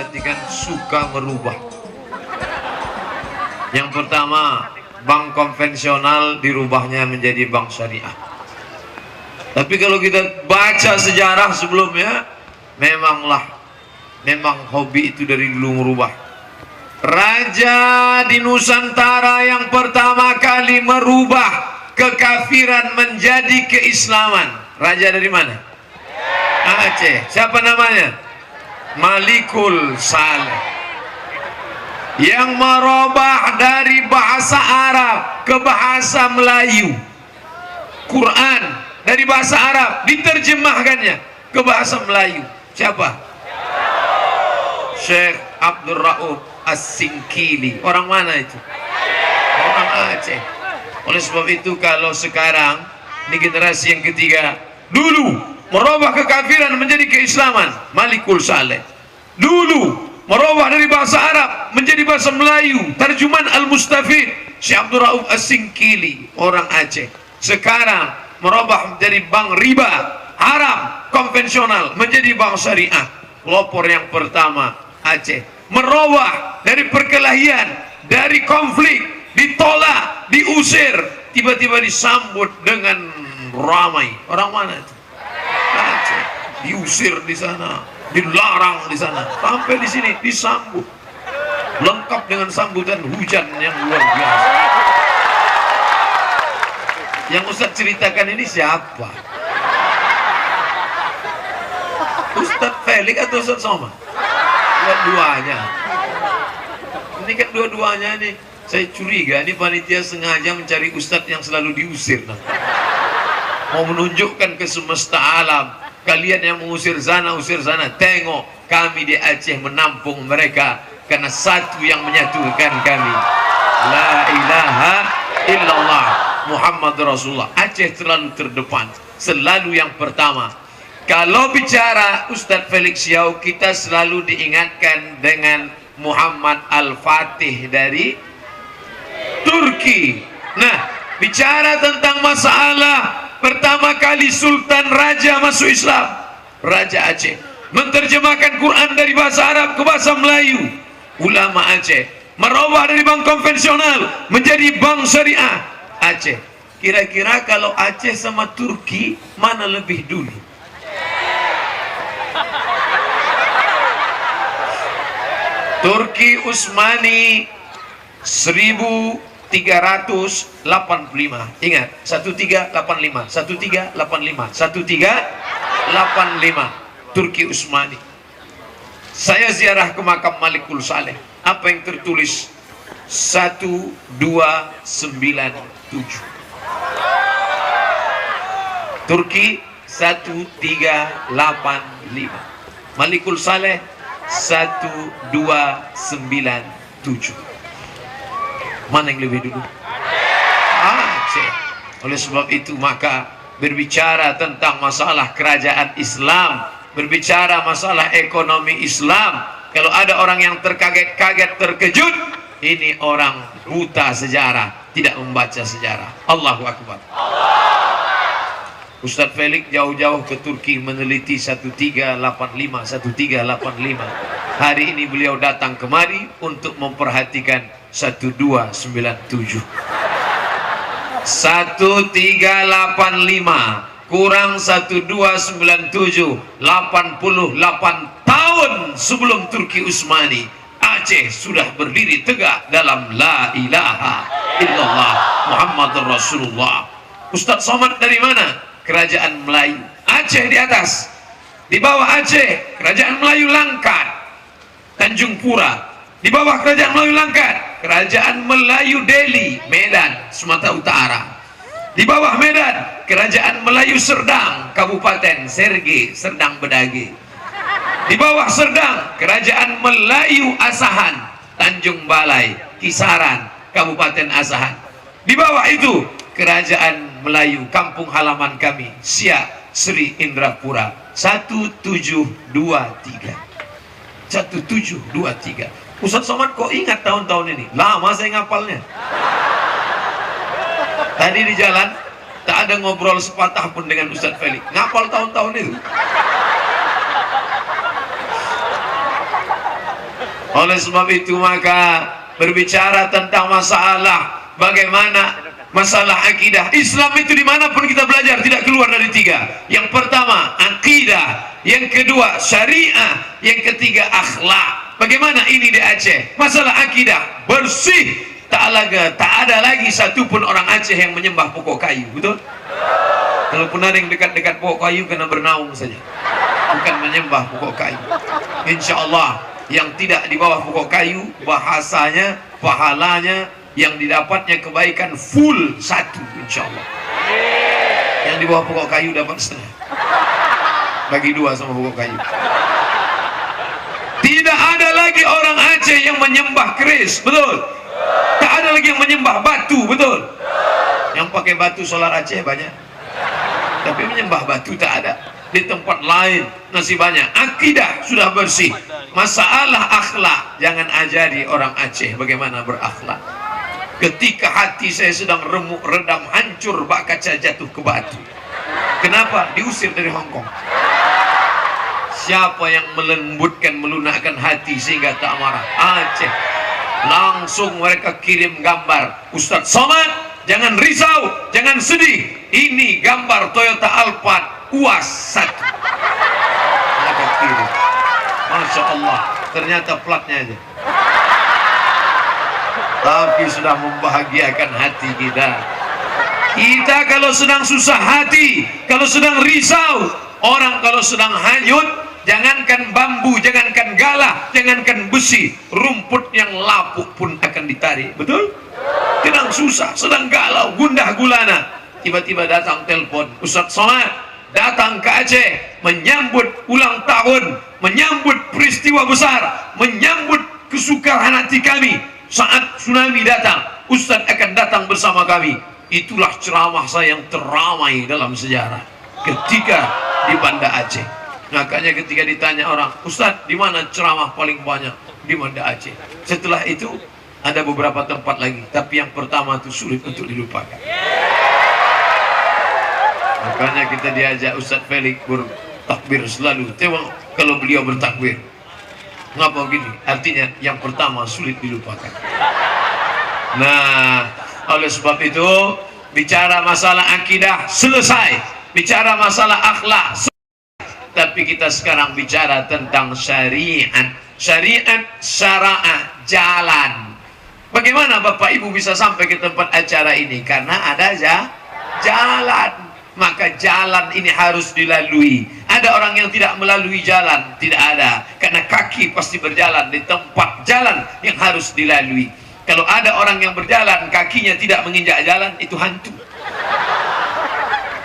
perhatikan suka merubah. Yang pertama, bank konvensional dirubahnya menjadi bank syariah. Tapi kalau kita baca sejarah sebelumnya, memang hobi itu dari dulu merubah. Raja di Nusantara yang pertama kali merubah kekafiran menjadi keislaman, raja dari mana? Aceh. Siapa namanya? Malikul Saleh. Yang merubah dari bahasa Arab ke bahasa Melayu, Quran dari bahasa Arab diterjemahkannya ke bahasa Melayu. Siapa? Syekh Abdul Rauf As-Singkili. Orang mana itu? Orang Aceh. Oleh sebab itu, kalau sekarang ini generasi yang ketiga, dulu merubah kekafiran menjadi keislaman, Malikul Saleh. Dulu merubah dari bahasa Arab menjadi bahasa Melayu, terjemahan Al-Mustafid, Syekh Abdul Rauf As-Singkili, orang Aceh. Sekarang merubah menjadi bank riba haram konvensional menjadi bank syariah. Pelopor yang pertama Aceh. Merubah dari perkelahian, dari konflik, ditolak, diusir, tiba-tiba disambut dengan ramai. Orang mana itu? Aceh. Diusir di sana, dilarang di sana, sampai di sini disambut, lengkap dengan sambutan hujan yang luar biasa. Yang Ustadz ceritakan ini siapa? Ustadz Felix atau Ustadz Somad? Dua-duanya. Ini kan dua-duanya nih. Saya curiga ini panitia sengaja mencari Ustadz yang selalu diusir. Mau menunjukkan ke semesta alam, kalian yang mengusir sana, usir sana. Tengok, kami di Aceh menampung mereka karena satu yang menyatukan kami. La ilaha illallah Muhammad Rasulullah. Aceh selalu terdepan, selalu yang pertama. Kalau bicara Ustadz Felix Yau, kita selalu diingatkan dengan Muhammad Al-Fatih dari Turki. Nah, bicara tentang masalah pertama kali Sultan Raja masuk Islam, Raja Aceh, menerjemahkan Quran dari bahasa Arab ke bahasa Melayu. Ulama Aceh merubah dari bank konvensional menjadi bank syariah. Aceh. Kira-kira kalau Aceh sama Turki, mana lebih dulu? Turki Utsmani 1385. Ingat, 1385, 1385, 1385. Turki Utsmani. Saya ziarah ke makam Malikul Saleh. Apa yang tertulis? 1297. Turki 1385. Malikul Saleh 1297. Mana yang lebih dulu? Aceh. Oleh sebab itu, maka berbicara tentang masalah kerajaan Islam, berbicara masalah ekonomi Islam, kalau ada orang yang terkaget-kaget, terkejut, ini orang buta sejarah, tidak membaca sejarah. Allahu Akbar. Ustadz Felix jauh-jauh ke Turki meneliti 1385, 1385. Hari ini beliau datang kemari untuk memperhatikan 1297. 1385 kurang 1297, 88 tahun sebelum Turki Utsmani, Aceh sudah berdiri tegak dalam la ilaha illallah Muhammadur Rasulullah. Ustadz Somad dari mana? Kerajaan Melayu. Aceh di atas. Di bawah Aceh, kerajaan Melayu Langkat, Tanjung Pura, Di bawah kerajaan Melayu Langkat, kerajaan Melayu Delhi, Medan, Sumatera Utara. Di bawah Medan, kerajaan Melayu Serdang, Kabupaten Serge, Serdang Bedage. Di bawah Serdang, kerajaan Melayu Asahan, Tanjung Balai, Kisaran, Kabupaten Asahan. Di bawah itu, kerajaan Melayu kampung halaman kami, Siak, Sri Indrapura, 1723. 1723. Ustaz Somad kok ingat tahun-tahun ini? Lama saya ngapalnya. Tadi di jalan tak ada ngobrol sepatah pun dengan Ustaz Felix. Ngapal tahun-tahun itu. Oleh sebab itu maka berbicara tentang masalah bagaimana masalah akidah Islam itu dimanapun kita belajar tidak keluar dari tiga. Yang pertama akidah, yang kedua syariah, yang ketiga akhlak. Bagaimana ini di Aceh? Masalah akidah bersih, tak ada lagi satupun orang Aceh yang menyembah pokok kayu, betul? Kalaupun ada yang dekat-dekat pokok kayu kena bernaung saja, bukan menyembah pokok kayu. Insya Allah yang tidak di bawah pokok kayu, bahasanya, pahalanya, yang didapatnya kebaikan full 1, insya Allah. Yang di bawah pokok kayu dapat setengah, bagi 2 sama pokok kayu. Tidak ada lagi orang Aceh yang menyembah keris, betul? Tak ada lagi yang menyembah batu, betul? Yang pakai batu solar Aceh banyak, tapi menyembah batu tak ada. Di tempat lain masih banyak. Akidah sudah bersih. Masalah akhlak, jangan ajari orang Aceh bagaimana berakhlak. Ketika hati saya sedang remuk, redam, hancur, bak kaca jatuh ke batu. Kenapa? Diusir dari Hongkong. Siapa yang melembutkan, melunakkan hati sehingga tak marah? Aceh. Langsung mereka kirim gambar. Ustaz Somad, jangan risau, jangan sedih. Ini gambar Toyota Alphard UAS 1. Mereka kirim. Masya Allah, ternyata platnya aja. Tapi sudah membahagiakan hati kita. Kita kalau sedang susah hati, kalau sedang risau, orang kalau sedang hanyut, jangankan bambu, jangankan galah, jangankan besi, rumput yang lapuk pun akan ditarik, betul? Sedang susah, sedang galau, gundah gulana, tiba-tiba datang telepon, Ustaz Somad datang ke Aceh menyambut ulang tahun, menyambut peristiwa besar, menyambut kesukaran hati kami saat tsunami datang. Ustaz akan datang bersama kami. Itulah ceramah saya yang teramai dalam sejarah ketika di Banda Aceh. Makanya ketika ditanya orang, Ustaz, di mana ceramah paling banyak? Di Banda Aceh. Setelah itu ada beberapa tempat lagi, tapi yang pertama itu sulit untuk dilupakan. Makanya kita diajak Ustaz Felix bertakbir selalu. Tengok kalau beliau bertakbir. Ngapa begini? Artinya yang pertama sulit dilupakan. Nah, oleh sebab itu bicara masalah akidah selesai, bicara masalah akhlak selesai. Tapi kita sekarang bicara tentang syariat. Syariat, syara'ah, jalan. Bagaimana Bapak Ibu bisa sampai ke tempat acara ini? Karena ada jalan. Maka jalan ini harus dilalui. Ada orang yang tidak melalui jalan? Tidak ada. Karena kaki pasti berjalan di tempat jalan yang harus dilalui. Kalau ada orang yang berjalan, kakinya tidak menginjak jalan, itu hantu.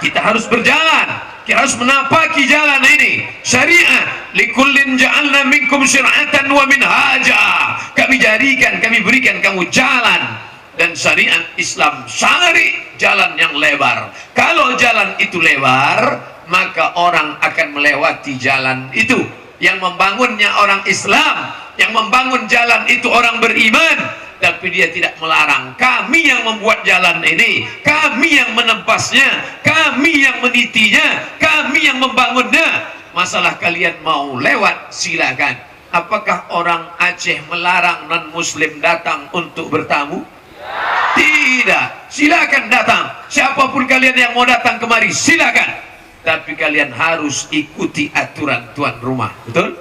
Kita harus berjalan, kita harus menapaki jalan ini. Syariah, likullin ja'alna minkum syir'atan wa minhaja. Kami jadikan, kami berikan kamu jalan. Dan syariat Islam syari, jalan yang lebar. Kalau jalan itu lebar, maka orang akan melewati jalan itu. Yang membangunnya orang Islam, yang membangun jalan itu orang beriman. Tapi dia tidak melarang. Kami yang membuat jalan ini, kami yang menempasnya, kami yang menitinya, kami yang membangunnya. Masalah kalian mau lewat, silakan. Apakah orang Aceh melarang non-muslim datang untuk bertamu? Tidak. Silakan datang. Siapapun kalian yang mau datang kemari, silakan. Tapi kalian harus ikuti aturan tuan rumah. Betul?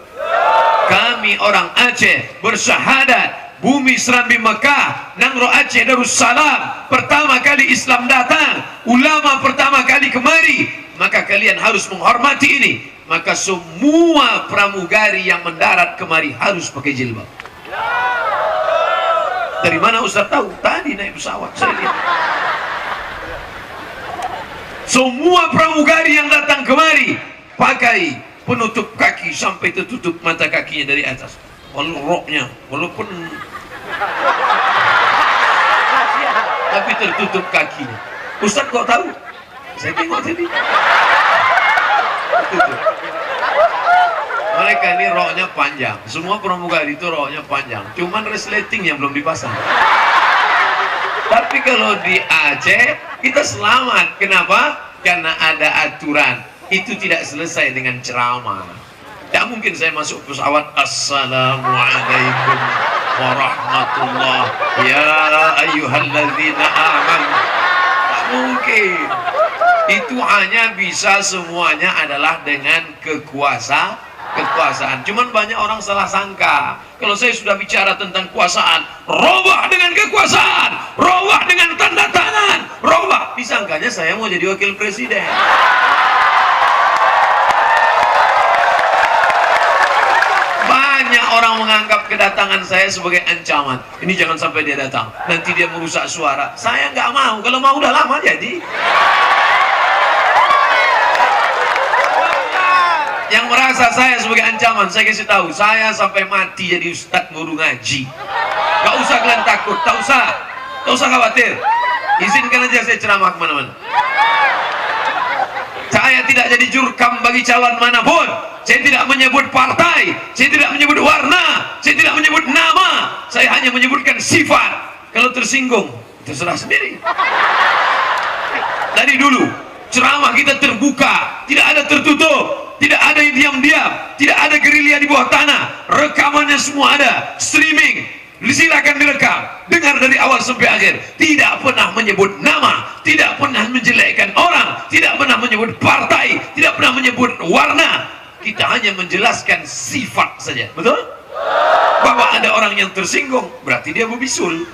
Kami orang Aceh bersyahadat, bumi Serambi Mekah, Nangro Aceh Darussalam, pertama kali Islam datang, ulama pertama kali kemari, maka kalian harus menghormati ini. Maka semua pramugari yang mendarat kemari harus pakai jilbab. Dari mana Ustaz tahu? Tadi naik pesawat saya lihat. Semua pramugari yang datang kemari pakai penutup kaki sampai tertutup mata kakinya dari atas. Roknya walaupun tapi tertutup kakinya. Ustaz kok tahu? Saya tengok tadi. Tertutup. Mereka ini roknya panjang. Semua pramugari itu roknya panjang. Cuman resleting yang belum dipasang. Tapi kalau di Aceh kita selamat. Kenapa? Karena ada aturan. Itu tidak selesai dengan ceramah. Tidak mungkin saya masuk pesawat Assalamualaikum warahmatullah ya ayyuhalladzina amanu. Tak mungkin. Itu hanya bisa semuanya adalah dengan kekuasaan. Cuman banyak orang salah sangka. Kalau saya sudah bicara tentang kuasaan, robah dengan kekuasaan, robah dengan tanda tangan, robah, disangkanya saya mau jadi wakil presiden. Banyak orang menganggap kedatangan saya sebagai ancaman. Ini jangan sampai dia datang, nanti dia merusak suara. Saya nggak mau. Kalau mau udah lama jadi. Yang merasa saya sebagai ancaman, saya kasih tahu, saya sampai mati jadi ustadz guru ngaji. Gak usah kalian takut, tak usah khawatir. Izinkan aja saya ceramah kemana-mana. Saya tidak jadi jurkam bagi calon manapun. Saya tidak menyebut partai, saya tidak menyebut warna, saya tidak menyebut nama. Saya hanya menyebutkan sifat. Kalau tersinggung, terserah sendiri. Dari dulu ceramah kita terbuka, tidak ada tertutup. Tidak ada yang diam-diam, tidak ada gerilya di bawah tanah. Rekamannya semua ada, streaming. Silakan direkam, dengar dari awal sampai akhir. Tidak pernah menyebut nama, tidak pernah menjelekkan orang, tidak pernah menyebut partai, tidak pernah menyebut warna. Kita hanya menjelaskan sifat saja, betul? Bahwa ada orang yang tersinggung, berarti dia berbisul.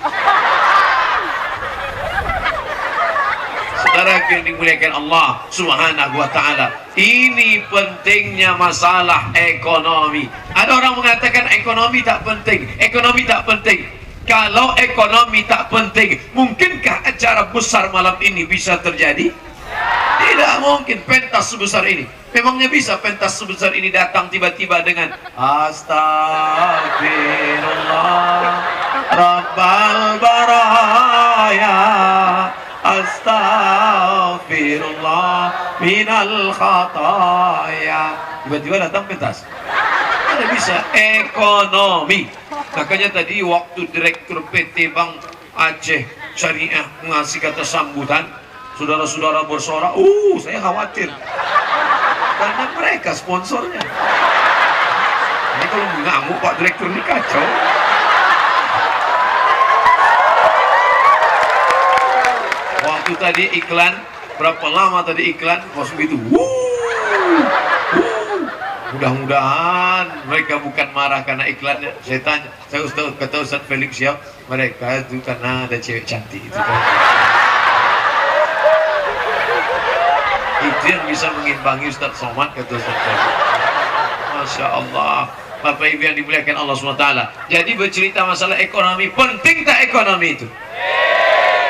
Saudara yang dimuliakan Allah Subhanahu wa ta'ala, ini pentingnya masalah ekonomi. Ada orang mengatakan ekonomi tak penting, ekonomi tak penting. Kalau ekonomi tak penting, mungkinkah acara besar malam ini bisa terjadi? Tidak mungkin. Pentas sebesar ini, memangnya bisa pentas sebesar ini datang tiba-tiba dengan Astagfirullah Rabbal Baraya, Astaghfirullah minal khataya. Tiba-tiba datang pentas. Ada bisa. Ekonomi. Makanya tadi waktu Direktur PT Bank Aceh Syariah mengasih kata sambutan, saudara-saudara bersorak, saya khawatir. Karena mereka sponsornya. Ini kalau ngamuk Pak Direktur ini kacau. Waktu tadi iklan, berapa lama tadi iklan, langsung gitu. Mudah-mudahan mereka bukan marah karena iklannya. Saya tanya, kata Ustaz Felix siap, mereka itu karena ada cewek cantik itu kan. Itu yang bisa mengimbangi Ustaz Somad, kata Ustaz Felix. Masya Allah. Bapak Ibu yang dimuliakan Allah SWT. Jadi bercerita masalah ekonomi, penting tak ekonomi itu?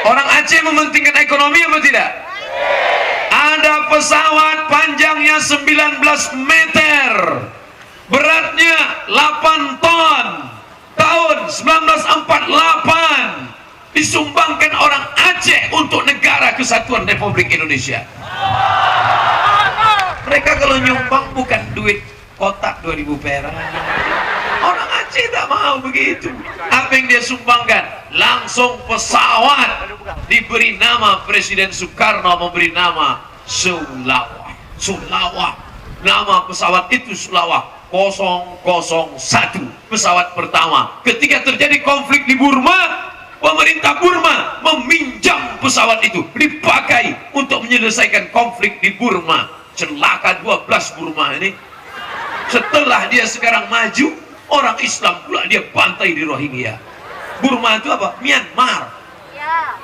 Orang Aceh mementingkan ekonomi apa tidak? Ada pesawat panjangnya 19 meter, beratnya 8 ton, tahun 1948, disumbangkan orang Aceh untuk Negara Kesatuan Republik Indonesia. Mereka kalau nyumbang bukan duit kotak 2000 perak. Orang Aceh tak mau begitu. Apa yang dia sumbangkan? Langsung pesawat. Diberi nama Presiden Soekarno, memberi nama Sulawak. Sulawak. Nama pesawat itu Sulawak 001. Pesawat pertama. Ketika terjadi konflik di Burma, pemerintah Burma meminjam pesawat itu, dipakai untuk menyelesaikan konflik di Burma. Celaka 12 Burma ini. Setelah dia sekarang maju, orang Islam pula dia bantai di Rohingya. Burma itu apa? Myanmar.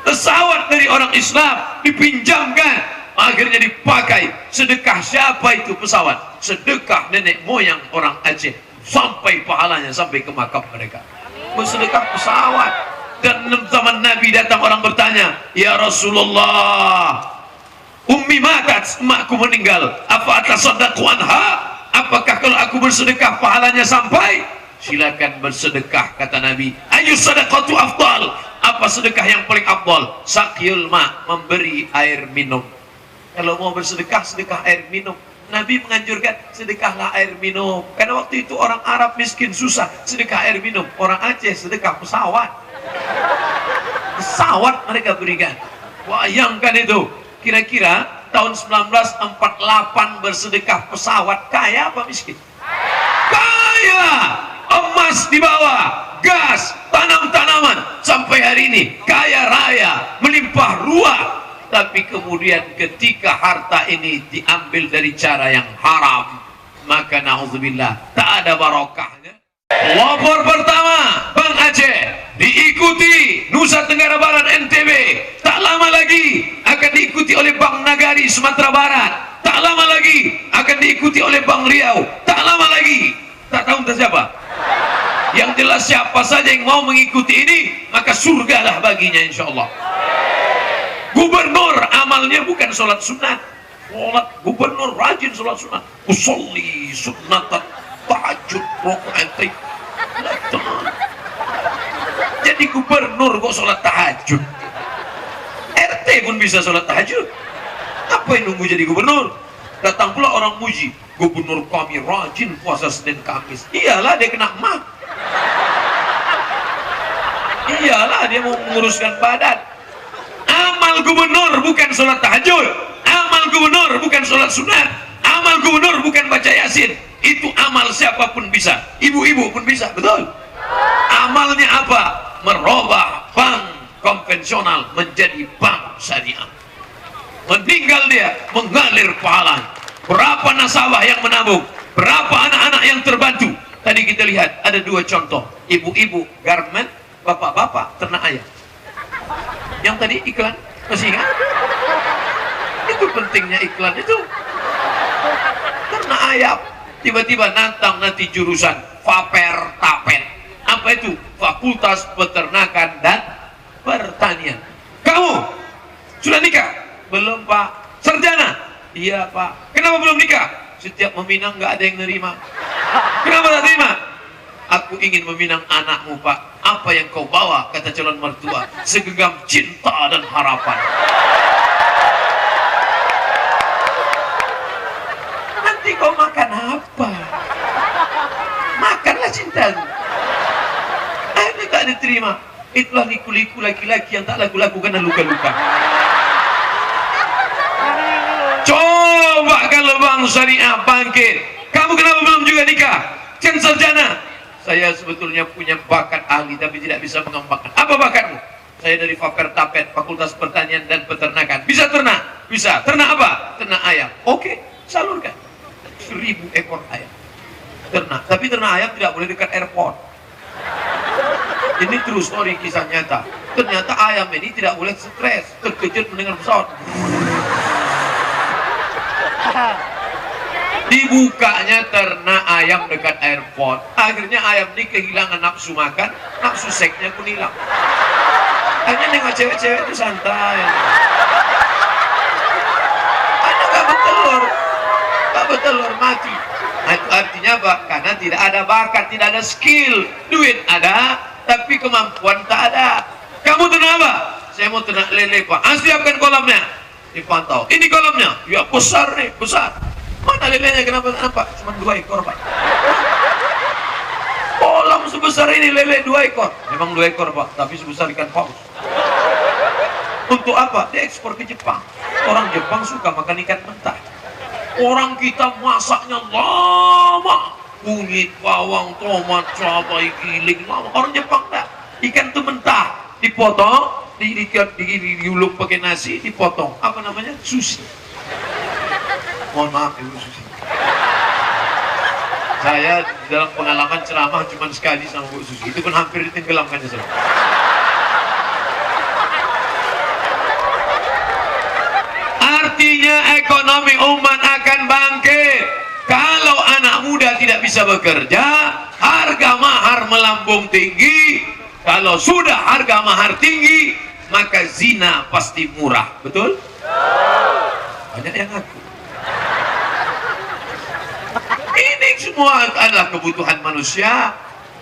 Pesawat dari orang Islam dipinjamkan, akhirnya dipakai. Sedekah siapa itu pesawat? Sedekah nenek moyang orang Aceh. Sampai pahalanya sampai ke makam mereka. Bersedekah pesawat. Dan zaman Nabi datang orang bertanya, ya Rasulullah, ummi matat, emakku meninggal, apa atasaddaqu anha? Apakah kalau aku bersedekah pahalanya sampai? Silakan bersedekah, kata Nabi. Ayu sadaqatu afdal, apa sedekah yang paling afdal? Saqyul ma, memberi air minum. Kalau mau bersedekah, sedekah air minum. Nabi menganjurkan sedekahlah air minum, karena waktu itu orang Arab miskin susah, sedekah air minum. Orang Aceh sedekah pesawat. Pesawat mereka berikan. Bayangkan itu, kira-kira tahun 1948 bersedekah pesawat, kaya apa miskin? Kaya. Emas di bawah, gas, tanam-tanaman, sampai hari ini kaya raya, melimpah ruah. Tapi kemudian ketika harta ini diambil dari cara yang haram, maka na'udzubillah, tak ada barokahnya. Lapor pertama Bang Aceh diikuti Nusa Tenggara Barat NTB, tak lama lagi akan diikuti oleh Bang Nagari Sumatera Barat, tak lama lagi akan diikuti oleh Bang Riau, tak lama lagi, tak tahu entah siapa. Yang jelas siapa saja yang mau mengikuti ini, maka surgalah baginya insyaallah. Gubernur amalnya bukan sholat sunat, sholat gubernur rajin sholat sunat, usolli sunnatat tahajud rokaatain. Jadi gubernur kok sholat tahajud? RT pun bisa sholat tahajud. Apa yang nunggu jadi gubernur? Datang pula orang muji, gubernur kami rajin puasa Senin Kamis. Iyalah dia kena mak. Iyalah dia mau menguruskan badan. Amal gubernur bukan sholat tahajud, amal gubernur bukan sholat sunat, amal gubernur bukan baca yasin. Itu amal siapapun bisa, ibu-ibu pun bisa, betul? Amalnya apa? Merubah bank konvensional menjadi bank syariah. Meninggal dia, mengalir pahala. Berapa nasabah yang menabung, berapa anak-anak yang terbantu. Tadi kita lihat ada dua contoh, ibu-ibu garment, bapak-bapak ternak ayam. Yang tadi iklan, masih ingat? Itu pentingnya iklan itu. Ternak ayam, tiba-tiba nantang nanti jurusan Faper Tapet. Apa itu? Fakultas Peternakan dan Pertanian. Kamu sudah nikah? Belum, Pak. Sarjana? Iya, Pak. Kenapa belum nikah? Setiap meminang nggak ada yang nerima. Kenapa tak terima? Aku ingin meminang anakmu, Pak. Apa yang kau bawa, kata calon mertua? Segenggam cinta dan harapan. Nanti kau makan apa? Makanlah cintamu. Akhirnya tak diterima. Itulah liku-liku laki-laki yang tak laku-laku karena luka-luka. Coba kalau Bank Syariah bangkit. Kamu kenapa belum juga nikah? Kan sarjana. Saya sebetulnya punya bakat ahli tapi tidak bisa mengembangkan. Apa bakatmu? Saya dari Faper Tapet, Fakultas Pertanian dan Peternakan. Bisa ternak? Bisa. Ternak apa? Ternak ayam. Oke, salurkan. 1000 ekor ayam. Ternak. Tapi ternak ayam tidak boleh dekat airport. Ini true story, kisah nyata. Ternyata ayam ini tidak boleh stres, terkejut mendengar pesawat. Dibukanya ternak ayam dekat airport. Akhirnya ayam ini kehilangan nafsu makan, nafsu seksnya pun hilang. Akhirnya nengok cewek-cewek itu santai. Anak gak bertelur, mati. Nah, itu artinya apa? Karena tidak ada bakat, tidak ada skill. Duit ada, tapi kemampuan tak ada. Kamu ternak apa? Saya mau ternak lele, Pak. Siapkan kolamnya. Dipantau. Ini kolamnya. Ya besar nih, besar. Mana lelenya? Kenapa tak nampak? Cuma 2 ekor, Pak. Kolam sebesar ini, lele 2 ekor. Memang 2 ekor, Pak, tapi sebesar ikan paus. Untuk apa? Dia ekspor ke Jepang. Orang Jepang suka makan ikan mentah. Orang kita masaknya lama. Kunyit, bawang, tomat, cabai, giling, lama. Orang Jepang tak. Ikan itu mentah. Dipotong, diuluk pakai nasi, dipotong. Apa namanya? Sushi. Mohon maaf Ibu Susi. Saya dalam pengalaman ceramah cuma sekali sama Bu Susi. Itu pun hampir ditenggelamkannya saya. Artinya ekonomi umat akan bangkit. Kalau anak muda tidak bisa bekerja, harga mahar melambung tinggi. Kalau sudah harga mahar tinggi, maka zina pasti murah. Betul? Banyak yang ngaku. Ini semua adalah kebutuhan manusia.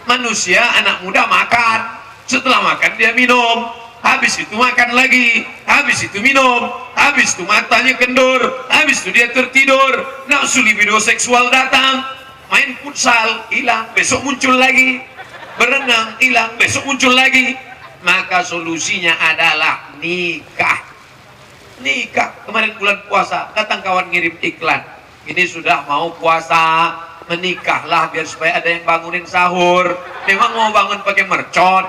Manusia, anak muda makan, setelah makan dia minum, habis itu makan lagi, habis itu minum, habis itu matanya kendur, habis itu dia tertidur, nafsu libido seksual datang, main futsal hilang, besok muncul lagi, berenang hilang, besok muncul lagi. Maka solusinya adalah nikah. Nikah. Kemarin bulan puasa datang kawan ngirim iklan, ini sudah mau puasa, menikahlah biar supaya ada yang bangunin sahur. Memang mau bangun pakai mercon?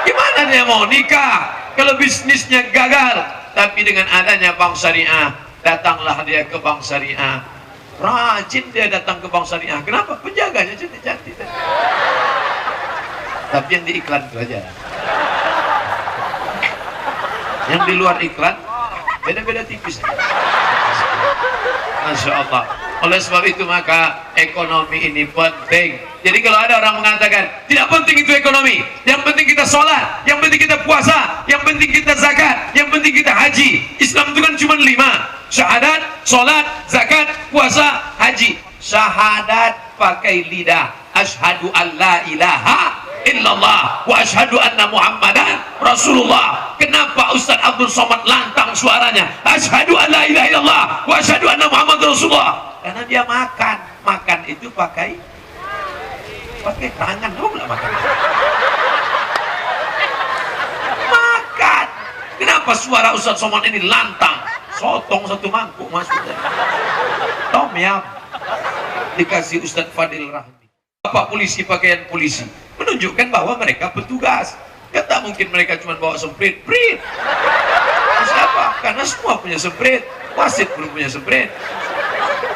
Gimana dia mau nikah kalau bisnisnya gagal? Tapi dengan adanya bank syariah, datanglah dia ke bank syariah. Rajin dia datang ke bank syariah. Kenapa? Penjaganya cantik-cantik. Tapi yang di iklan itu aja. Yang di luar iklan beda-beda tipis. Masya Allah. Oleh sebab itu maka ekonomi ini penting. Jadi kalau ada orang mengatakan tidak penting itu ekonomi, yang penting kita sholat, yang penting kita puasa, yang penting kita zakat, yang penting kita haji. Islam itu kan cuma 5: syahadat, sholat, zakat, puasa, haji. Syahadat pakai lidah, asyhadu an la ilaha illallah wa asyhadu anna muhammadan rasulullah. Kenapa Ustaz Abdul Somad lantang suaranya asyhadu an la ilaha illallah wa asyhadu anna muhammadan rasulullah? Karena dia makan itu pakai tangan. Dong lah makan. Kenapa suara Ustaz Somad ini lantang? Sotong satu mangkuk masuknya. Tom yam dikasih Ustaz Fadil Rahmi. Bapak polisi pakaian polisi menunjukkan bahwa mereka petugas. Ya tak mungkin mereka cuma bawa semprit, prit. Siapa? Karena semua punya semprit. Wasit belum punya semprit.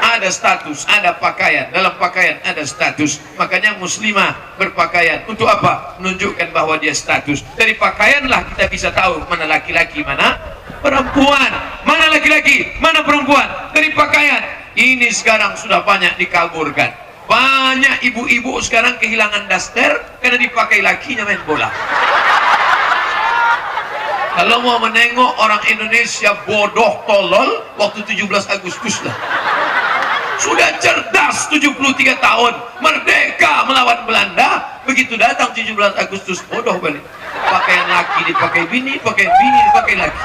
Ada status, ada pakaian. Dalam pakaian ada status. Makanya muslimah berpakaian untuk apa? Menunjukkan bahwa dia status. Dari pakaianlah kita bisa tahu mana laki-laki, mana perempuan. Mana laki-laki, mana perempuan. Dari pakaian. Ini sekarang sudah banyak dikaburkan. Banyak ibu-ibu sekarang kehilangan daster karena dipakai lakinya main bola. Kalau mau menengok orang Indonesia bodoh tolol waktu 17 Agustus lah. Sudah cerdas 73 tahun, merdeka melawan Belanda, begitu datang 17 Agustus bodoh balik. Pakaian laki dipakai bini, pakaian bini dipakai laki.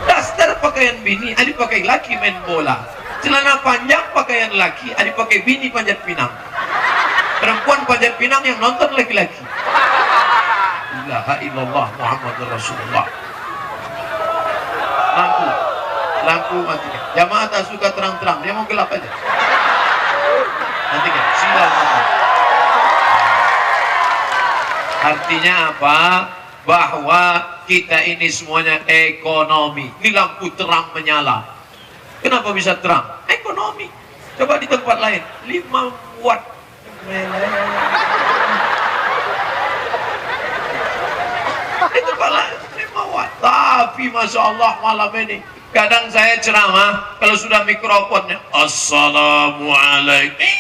Daster pakaian bini, dipakai laki main bola. Celana panjang pakaian laki, dipakai bini panjat pinang. Perempuan panjat pinang yang nonton laki-laki. La ilaha illallah Muhammadur Rasulullah. Lampu matikan. Jamaah tak suka terang-terang, dia mau gelap aja. Matikan, silau matikan. Artinya apa? Bahwa kita ini semuanya ekonomi. Ini lampu terang menyala. Kenapa bisa terang? Ekonomi. Coba di tempat lain 5 watt. Itu kalau 5 watt. Tapi Masya Allah malam ini kadang saya ceramah, kalau sudah mikrofonnya Assalamualaikum,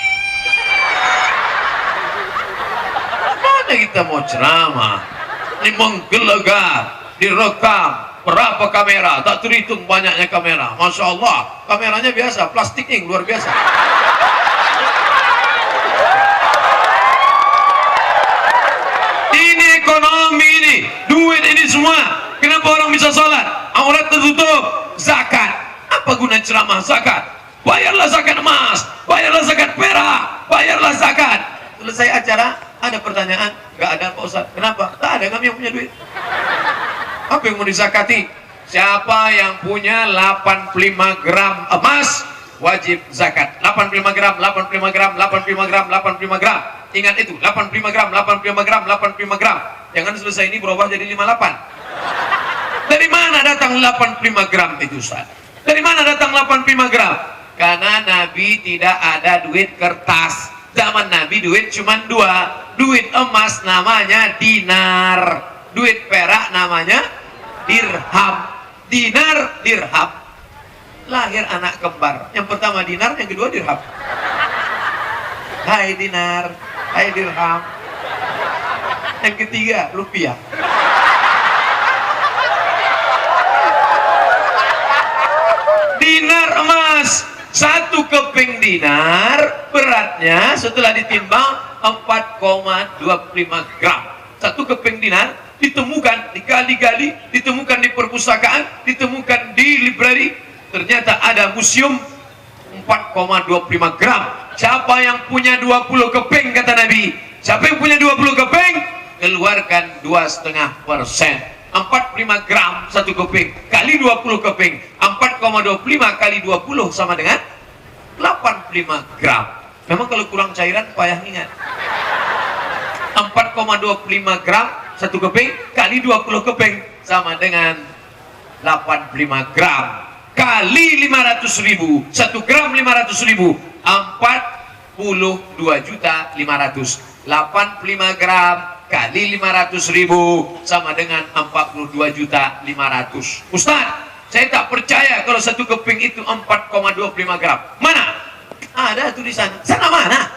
mana kita mau ceramah? Ini menggelegar, direkam. Berapa kamera? Tak terhitung banyaknya kamera. Masya Allah, kameranya biasa, plastik yang luar biasa. Ini ekonomi ini, duit ini semua. Kenapa orang bisa sholat? Aurat tertutup. Zakat. Apa guna ceramah zakat? Bayarlah zakat emas, bayarlah zakat perak, bayarlah zakat. Selesai acara, ada pertanyaan? Gak ada Pak Ustaz. Kenapa? Tak ada, kami yang punya duit. Apa yang mau dizakati? Siapa yang punya 85 gram emas wajib zakat. 85 gram, 85 gram, 85 gram, 85 gram. Ingat itu, 85 gram, 85 gram, 85 gram. Jangan selesai ini berubah jadi 58. Dari mana datang 85 gram itu Ustaz? Dari mana datang 85 gram? Karena Nabi tidak ada duit kertas. Zaman Nabi duit cuma 2. Duit emas namanya dinar. Duit perak namanya dirham. Dinar, dirham. Lahir anak kembar. Yang pertama dinar, yang kedua dirham. Hai dinar, hai dirham. Yang ketiga rupiah. Dinar emas, 1 keping dinar beratnya setelah ditimbang 4,25 gram. 1 keping dinar ditemukan digali-gali, ditemukan di perpustakaan, ditemukan di library, ternyata ada museum 4,25 gram. Siapa yang punya 20 keping, kata Nabi, siapa yang punya 20 keping, keluarkan 2,5%. 45 gram 1 keping kali 20 keping, 4,25 kali 20 sama dengan 85 gram. Memang kalau kurang cairan payah ingat. 4,25 gram 1 keping kali 20 keping sama dengan 85 gram kali 500.000. 1 gram 500.000, 42.500.000. 85 gram kali 500.000 sama dengan 42.500.000. Ustaz, saya tak percaya kalau 1 keping itu 4,25 gram. Mana? Ada tuh di sana. Sana mana?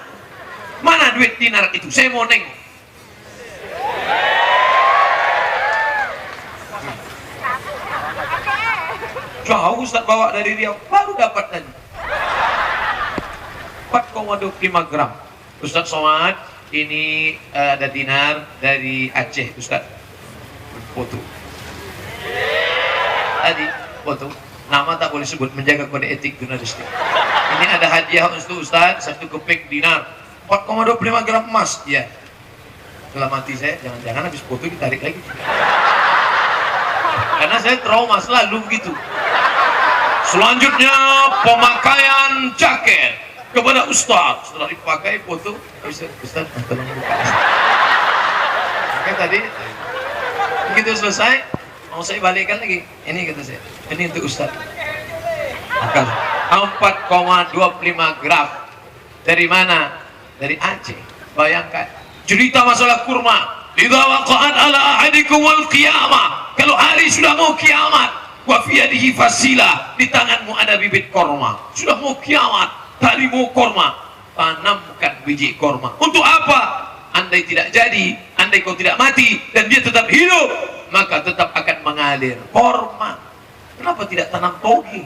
Mana duit dinar itu? Saya mau nengok. Jauh Ustaz bawa dari Riau, baru dapat tadi 4,25 gram. Ustaz Somad, ini ada dinar dari Aceh Ustaz. Foto tadi, foto. Nama tak boleh sebut, menjaga kode etik jurnalistik. Ini ada hadiah untuk Ustaz, 1 keping dinar 4,25 gram emas. Ya, setelah mati saya jangan-jangan habis foto ditarik lagi, karena saya trauma selalu begitu. Selanjutnya pemakaian jaket kepada Ustaz. Setelah dipakai foto, Ustaz tolong buka. Oke, tadi begitu selesai mau saya balikkan lagi. Ini kata saya, ini untuk Ustaz. Akal 4,25 gram. Dari mana? Dari Aceh. Bayangkan cerita masalah kurma. Idza waqa'at ala ahadikumul qiyamah. Kalau hari sudah mau kiamat, wa fi yadihi fasilah, di tanganmu ada bibit korma. Sudah mau kiamat, tadi mau korma, tanamkan biji korma. Untuk apa? Andai tidak jadi, andai kau tidak mati dan dia tetap hidup, maka tetap akan mengalir korma. Kenapa tidak tanam toge?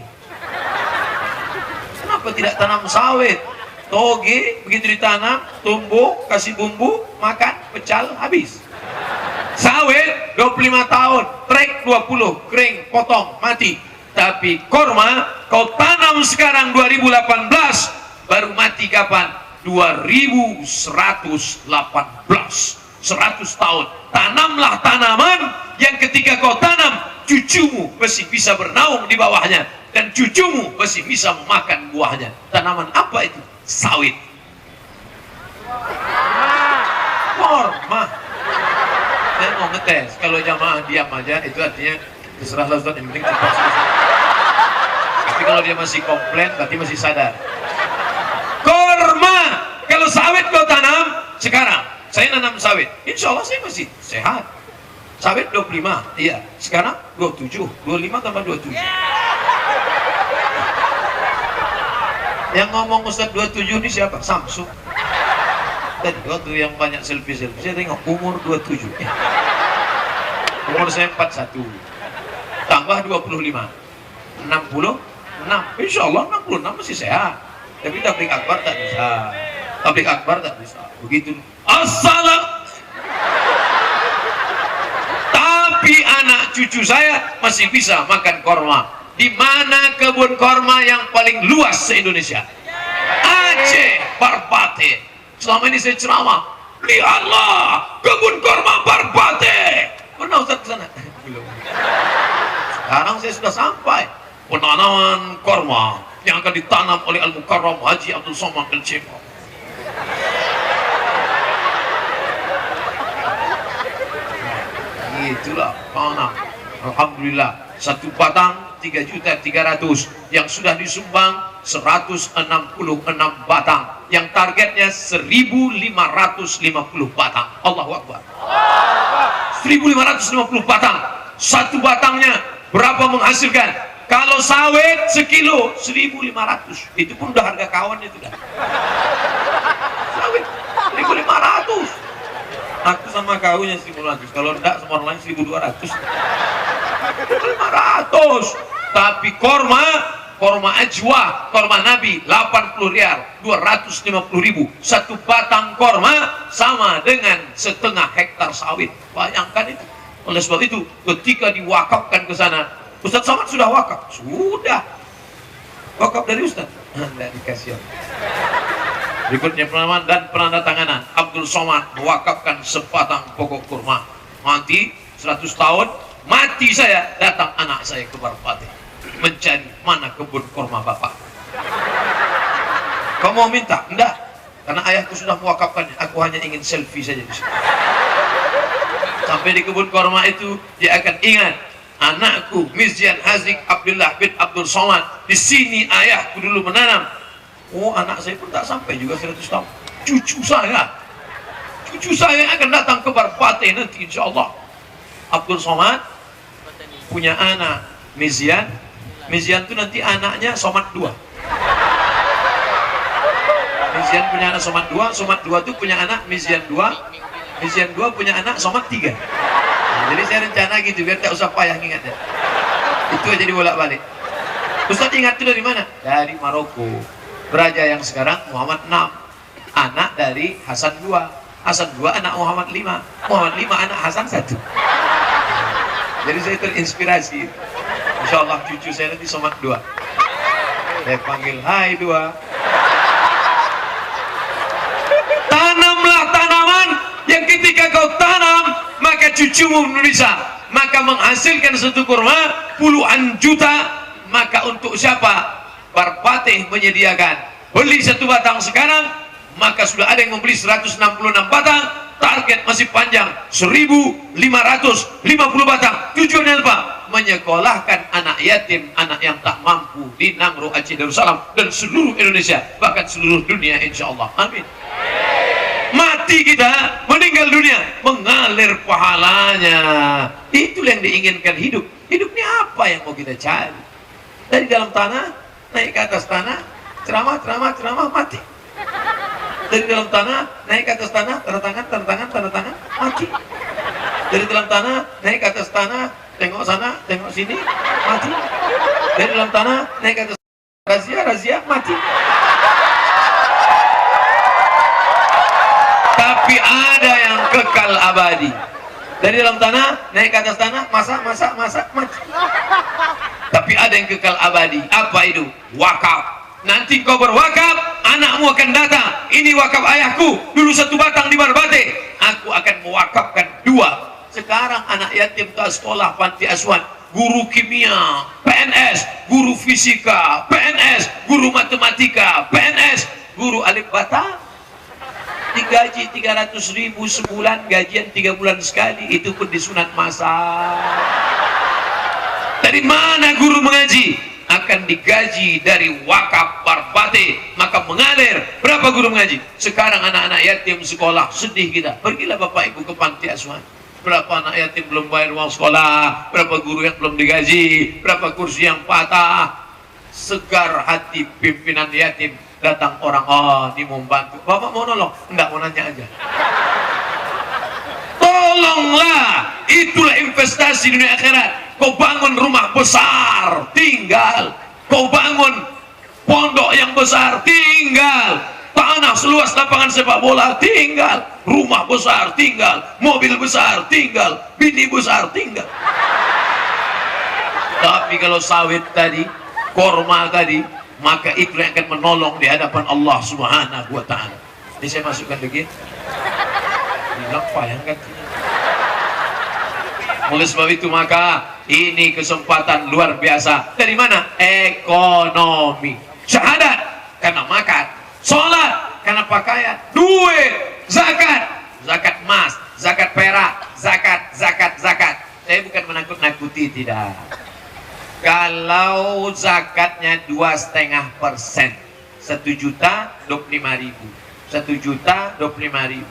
Kenapa tidak tanam sawit? Toge begitu ditanam, tumbuh, kasih bumbu, makan, pecal, habis. Sawit 25 tahun, trek 20, kering, potong, mati. Tapi korma kau tanam sekarang 2018, baru mati kapan? 2118. 100 tahun. Tanamlah tanaman yang ketika kau tanam, cucumu masih bisa bernaung di bawahnya dan cucumu masih bisa memakan buahnya. Tanaman apa itu? Sawit. Korma. Saya mau ngetes, kalau jamaah diam aja itu artinya terserahlah Ustaz, yang penting cepat selesai. Tapi kalau dia masih komplain berarti masih sadar. Korma, kalau sawit kau tanam sekarang, saya nanam sawit, insya Allah saya masih sehat. Sawit 25, iya, sekarang 27, 25 tambah 27. Yang ngomong Ustaz 27 ini siapa? Samsung. Tadi waktu yang banyak selfie-selfie, saya tengok umur 27. Umur saya 41. Tambah 25. 66. Insya Allah 66 masih sehat. Tapi tablik akbar tak bisa. Tablik akbar tak bisa. Begitu. Assalam. Tapi anak cucu saya masih bisa makan korma. Di mana kebun korma yang paling luas se-Indonesia? Aceh, Barbate. Selama ini saya ceramah, lihatlah kebun korma Barbate. Pernah Ustaz ke sana? Belum. Sekarang saya sudah sampai. Penanaman korma yang akan ditanam oleh Al-Mukarram Haji Abdul Somad LCM. Itulah tanam. Alhamdulillah, 1 batang 3.300.000, yang sudah disumbang 166 batang, yang targetnya 1.550 batang. Allahu Akbar. 1.550 batang. 1 batangnya berapa menghasilkan? Kalau sawit sekilo 1.500, itu pun udah harga kawan itu dah. Sawit 1.500. Aku sama kau yang 1.500, kalau enggak sama orang lain 1.200, 500. Tapi korma ajwa, korma Nabi 80 rial, 250.000. Satu batang korma sama dengan setengah hektar sawit. Bayangkan itu. Oleh sebab itu, ketika diwakafkan ke sana, Ustaz Somad sudah wakaf? Sudah. Wakaf dari Ustaz? Tidak dikasih. Berikutnya penanaman dan penandatanganan. Abdul Somad mewakafkan sebatang pokok kurma. Mati 100 tahun, mati saya, datang anak saya ke Barpati mencari mana kebun kurma bapak. Kau mau minta? Enggak, karena ayahku sudah mewakafkannya. Aku hanya ingin selfie saja di sini. Sampai di kebun kurma itu, dia akan ingat, anakku Mizyan Hazik Abdullah bin Abdul Somad, di sini ayahku dulu menanam. Oh, anak saya pun tak sampai juga 100 tahun. Cucu saya akan datang ke Barpati nanti insya Allah. Abdul Somad punya anak Mizyan itu nanti anaknya Somad 2. Mizyan punya anak Somad 2 itu punya anak Mizyan 2 punya anak Somad 3. Nah, jadi saya rencana gitu biar tak usah payah ingatnya. Itu aja dibolak-balik. Ustaz ingat itu dari mana? Dari Maroko. Raja yang sekarang Muhammad 6, anak dari Hasan 2 anak Muhammad 5 anak Hasan 1. Jadi saya terinspirasi. Insya Allah cucu saya nanti Somad 2. Saya panggil, hai 2. Tanamlah tanaman yang ketika kau tanam, maka cucumu bisa, maka menghasilkan satu kurma puluhan juta. Maka untuk siapa? Barpatih menyediakan. Beli satu batang sekarang, maka sudah ada yang membeli 166 batang. Target masih panjang, 1.550 batang. Tujuannya apa? Menyekolahkan anak yatim, anak yang tak mampu di Nangro, Aceh, Darussalam, dan seluruh Indonesia, bahkan seluruh dunia insya Allah. Amin. Mati kita, meninggal dunia, mengalir pahalanya. Itulah yang diinginkan hidup. Hidup ini apa yang mau kita cari? Dari dalam tanah, naik ke atas tanah, ceramah, mati. Dari dalam tanah, naik ke atas tanah, tanda tangan, mati. Dari dalam tanah, naik ke atas tanah, tengok sana, tengok sini, mati. Dari dalam tanah, naik ke atas razia, mati. Tapi ada yang kekal abadi. Dari dalam tanah, naik ke atas tanah, masak, mati. Tapi ada yang kekal abadi. Apa itu? Wakaf. Nanti kau berwakaf, anakmu akan datang. Ini wakaf ayahku, dulu satu batang di Barbate. Aku akan mewakafkan 2. Sekarang anak yatim ke sekolah panti asuhan, guru kimia, PNS, guru fisika, PNS, guru matematika, PNS, guru alif bata. Digaji 300.000 sebulan, gajian 3 bulan sekali, itu pun disunat masal. Dari mana guru mengaji? Akan digaji dari wakaf Barbate, maka mengalir. Berapa guru mengaji? Sekarang anak-anak yatim sekolah, sedih kita. Pergilah bapak ibu ke panti asuhan. Berapa anak yatim belum bayar uang sekolah, berapa guru yang belum digaji, berapa kursi yang patah. Segar hati pimpinan yatim, datang orang, oh ini mau membantu. Bapak mau nolong? Enggak, mau nanya aja. Tolonglah, itulah investasi dunia akhirat. Kau bangun rumah besar, tinggal. Kau bangun pondok yang besar, tinggal. Tanah seluas lapangan sepak bola, tinggal. Rumah besar, tinggal. Mobil besar, tinggal. Bini besar, tinggal. Tapi kalau sawit tadi, korma tadi, maka itu yang akan menolong di hadapan Allah Subhanahu wa ta'ala. Ini saya masukkan lagi. Bilang payah kan? Oleh sebab itu maka ini kesempatan luar biasa. Dari mana? Ekonomi. Syahadat karena makan, sholat karena pakaian, duit, zakat emas, zakat perak, zakat. Saya bukan menakut-nakuti, tidak. Kalau zakatnya 2,5%, 1.025.000, 1.025.000,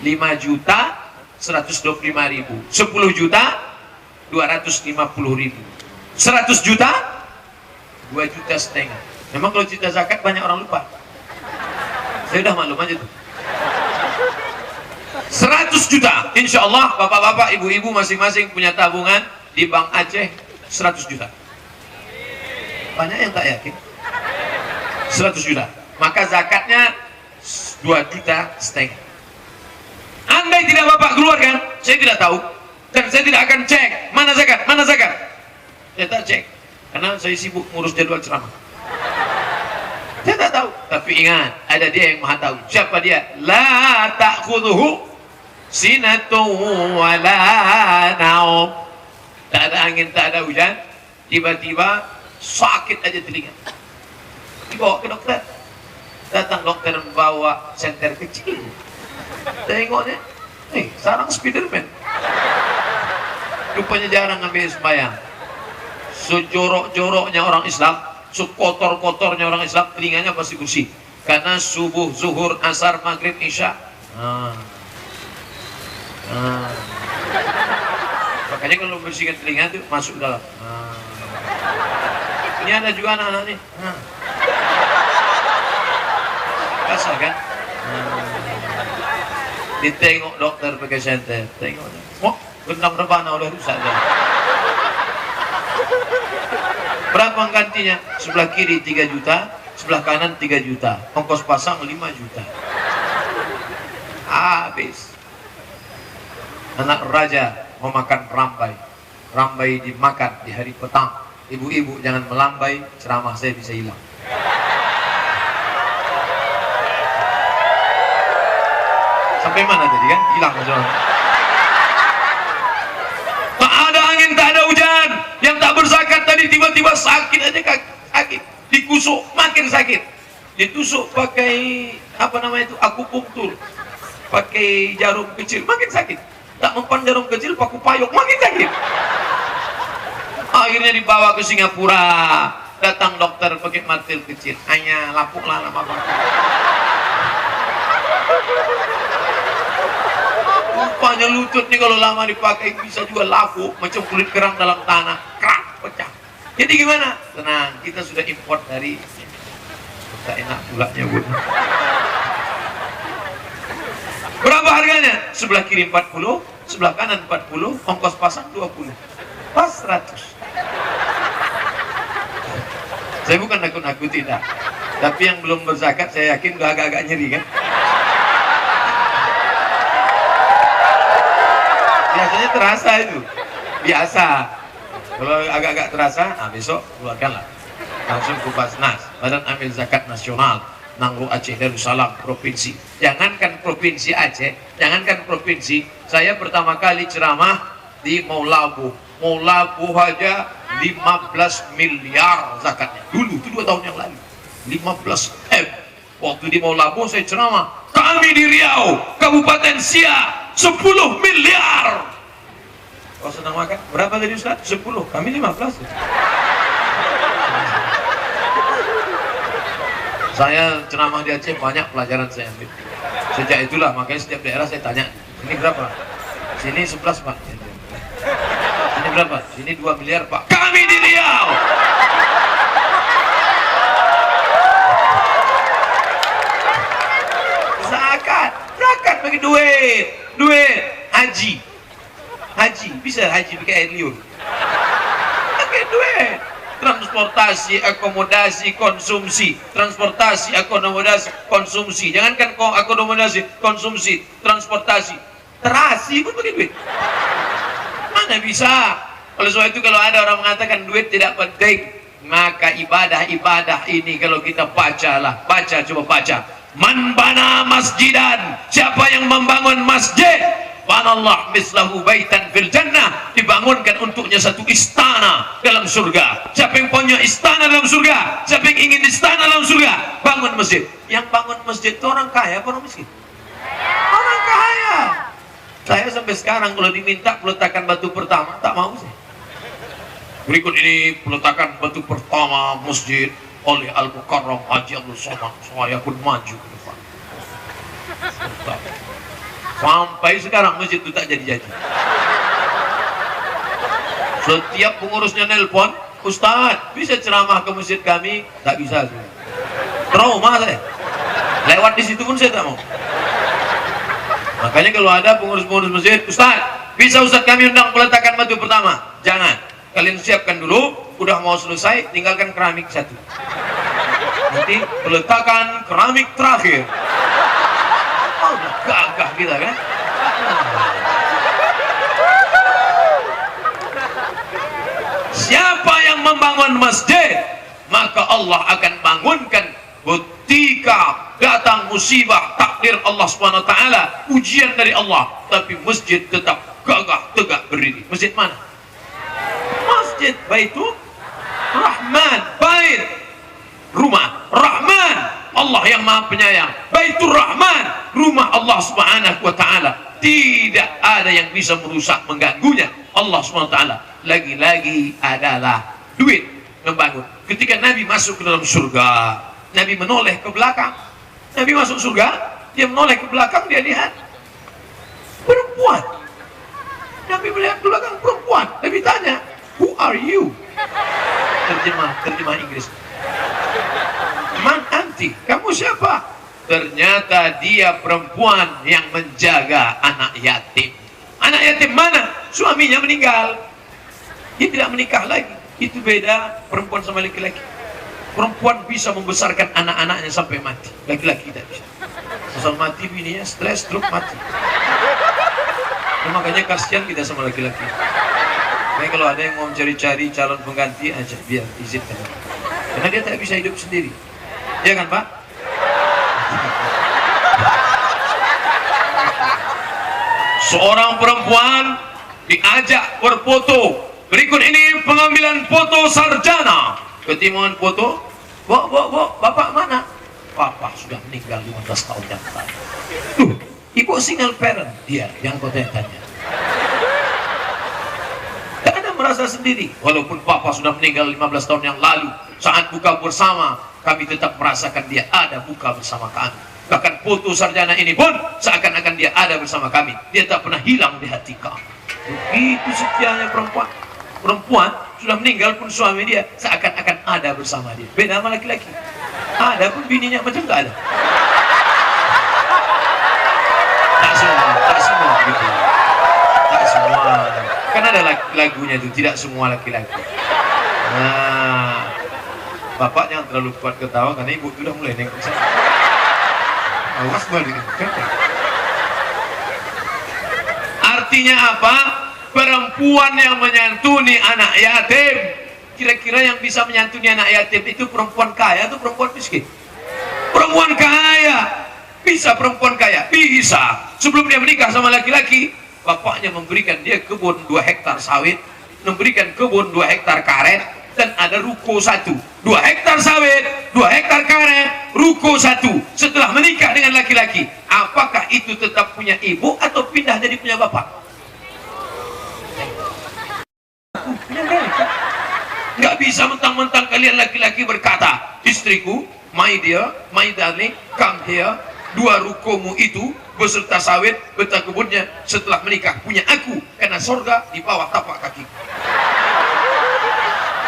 5 juta 125.000, 10 juta 250.000, 100 juta 2,5 juta. Memang kalau cerita zakat banyak orang lupa. Saya udah maklum aja tuh. 100 juta. Insya Allah bapak-bapak, ibu-ibu masing-masing punya tabungan di Bank Aceh 100 juta. Banyak yang tak yakin. 100 juta. Maka zakatnya 2,5 juta. Andai tidak bapak keluarkan, saya tidak tahu. Dan saya tidak akan cek mana zakat, mana zakat. Saya tak cek karena saya sibuk ngurus jadwal ceramah. Saya tak tahu. Tapi ingat, ada dia yang maha tahu. Siapa dia? La ta'khudhuhu sinatun wala naum. Tak ada angin, tak ada hujan, tiba-tiba sakit aja telinga, dibawa ke dokter. Datang dokter membawa senter kecil, tengoknya sarang Spiderman. Rupanya jarang ngambil sembahyang. Sejorok-joroknya orang Islam, sekotor-kotornya orang Islam, telinganya pasti bersih karena subuh, zuhur, asar, maghrib, isya. Makanya kalau bersihkan telinga itu masuk dalam. Ini ada juga anak-anak nih. Kasar kan? Ditengok dokter pakai senter, tengok. Oh, benang rebana udah rusak dah. Berapa gantinya? Sebelah kiri 3 juta, sebelah kanan 3 juta. Ongkos pasang 5 juta. Habis. Anak raja mau makan rambai. Rambai dimakan di hari petang. Ibu-ibu jangan melambai, ceramah saya bisa hilang. Sampai mana tadi kan? Hilang aja. Tak ada angin, tak ada hujan. Yang tak berzakat tadi tiba-tiba sakit aja, sakit. Dikusuk makin sakit. Ditusuk pakai apa namanya itu, akupunktur. Pakai jarum kecil makin sakit. Tak mempan jarum kecil, paku payung makin sakit. Akhirnya dibawa ke Singapura. Datang dokter pakai martil kecil. Hanya lapuklah lama banget. Rupanya lutut nih kalau lama dipakai bisa juga lapuk, macam kulit kerang dalam tanah, krak, pecah. Jadi gimana? Tenang, kita sudah import dari. Tak enak pulanya bun. Berapa harganya? Sebelah kiri 40, sebelah kanan 40, ongkos pasang 20. Pas 100. Saya bukan nakut-nakuti tidak. Tapi yang belum berzakat saya yakin udah agak-agak nyeri kan. Biasanya terasa itu. Biasa. Kalau agak-agak terasa, nah besok keluarkanlah. Langsung ke Basnas, Badan Amil Zakat Nasional, Nangro Aceh Darussalam, provinsi. Jangankan provinsi Aceh, jangankan provinsi. Saya pertama kali ceramah di Maulabu. Maulabu aja 15 miliar zakatnya. Dulu, itu 2 tahun yang lalu. 15 M. Waktu di Maulabu saya ceramah. Kami di Riau, Kabupaten Siak, 10 miliar. Kau senang makan? Berapa tadi Ustaz? 10. Kami 15. Saya ceramah di Aceh, banyak pelajaran saya ambil. Sejak itulah, makanya setiap daerah saya tanya, ini berapa? Sini 11 Pak. Sini berapa? Sini 2 miliar Pak. Kami di Riau. Zakat bagi duit, haji, bisa haji pakai air liur, pakai duit. Transportasi, akomodasi, konsumsi. Transportasi, akomodasi, konsumsi. Jangankan akomodasi, konsumsi, transportasi, terasi pun pakai duit. Mana bisa? Oleh sebab itu kalau ada orang mengatakan duit tidak penting, maka ibadah ini kalau kita bacalah, coba baca. Man bana masjidan, siapa yang membangun masjid, banallah mislahu baitan fil jannah, dibangunkan untuknya satu istana dalam surga. Siapa yang punya istana dalam surga, siapa yang ingin istana dalam surga, bangun masjid. Yang bangun masjid itu orang kaya apa orang miskin? Orang kaya. Saya sampai sekarang kalau diminta peletakan batu pertama tak mau saya. Berikut ini peletakan batu pertama masjid oleh Al-Mukarram Haji Abdul Somad. Saya pun maju ke depan. Sampai sekarang masjid itu tak jadi-jadi. Setiap pengurusnya nelpon, Ustaz bisa ceramah ke masjid kami? Tak bisa saya. Trauma saya. Lewat di situ pun saya tak mau. Makanya kalau ada pengurus-pengurus masjid, Ustaz, bisa Ustaz kami undang peletakan batu pertama? Jangan. Kalian siapkan dulu, udah mau selesai, tinggalkan keramik satu. Nanti peletakan keramik terakhir. Oh, udah gagah kita kan? Siapa yang membangun masjid, maka Allah akan bangunkan. Ketika datang musibah, takdir Allah SWT, ujian dari Allah, tapi masjid tetap gagah tegak berdiri. Masjid mana? Masjid Baitur Rahman. Bait, rumah Rahman, Allah yang maha penyayang. Baitur Rahman, rumah Allah SWT. Tidak ada yang bisa merusak, mengganggunya. Allah SWT lagi-lagi adalah duit membangun. Ketika Nabi masuk ke dalam surga, Nabi menoleh ke belakang. Nabi masuk surga, dia menoleh ke belakang, dia lihat perempuan. Nabi melihat ke belakang perempuan. Nabi tanya, "Who are you?" Terjemah Inggris. "Man anti?" Kamu siapa? Ternyata dia perempuan yang menjaga anak yatim. Anak yatim mana? Suaminya meninggal. Dia tidak menikah lagi. Itu beda perempuan sama laki-laki. Perempuan bisa membesarkan anak-anaknya sampai mati. Laki-laki tidak bisa. Asal mati bininya, stres, stroke, mati. Nah, makanya kasihan kita sama laki-laki. Nah, kalau ada yang mau mencari-cari calon pengganti aja, biar izinkan. Karena dia tak bisa hidup sendiri. Ya kan, Pak? Seorang perempuan diajak berfoto. Berikut ini pengambilan foto sarjana. Ketimuan foto, "Bo, bapak mana?" "Bapak sudah meninggal 15 tahun yang lalu." "Ibu single parent?" "Dia." Yang kau tanya. Tak ada merasa sendiri. Walaupun papa sudah meninggal 15 tahun yang lalu, saat buka bersama, kami tetap merasakan dia ada buka bersama kami. Bahkan foto sarjana ini pun seakan-akan dia ada bersama kami. Dia tak pernah hilang di hati kami. Begitu setianya perempuan. Perempuan sudah meninggal pun suami dia seakan-akan ada bersama dia. Beda sama laki-laki. Ada pun bininya macam tak ada. Tak semua gitu. Tak semua. Kan ada lagunya itu, tidak semua laki-laki. Nah, bapak jangan terlalu kuat ketawa karena ibu sudah mulai nengok saya. Awas balik. Artinya apa? Perempuan yang menyantuni anak yatim. Kira-kira yang bisa menyantuni anak yatim itu perempuan kaya atau perempuan miskin? Perempuan kaya. Bisa perempuan kaya? Bisa. Sebelum dia menikah sama laki-laki, bapaknya memberikan dia kebun 2 hektar sawit, memberikan kebun 2 hektar karet, dan ada ruko 1. 2 hektar sawit, 2 hektar karet, ruko 1. Setelah menikah dengan laki-laki, apakah itu tetap punya ibu atau pindah jadi punya bapak? Nggak bisa mentang-mentang kalian laki-laki berkata, "Istriku, my dear, my darling, come here. 2 rukomu itu beserta sawit, beserta kebunnya setelah menikah punya aku, karena sorga di bawah tapak kaki."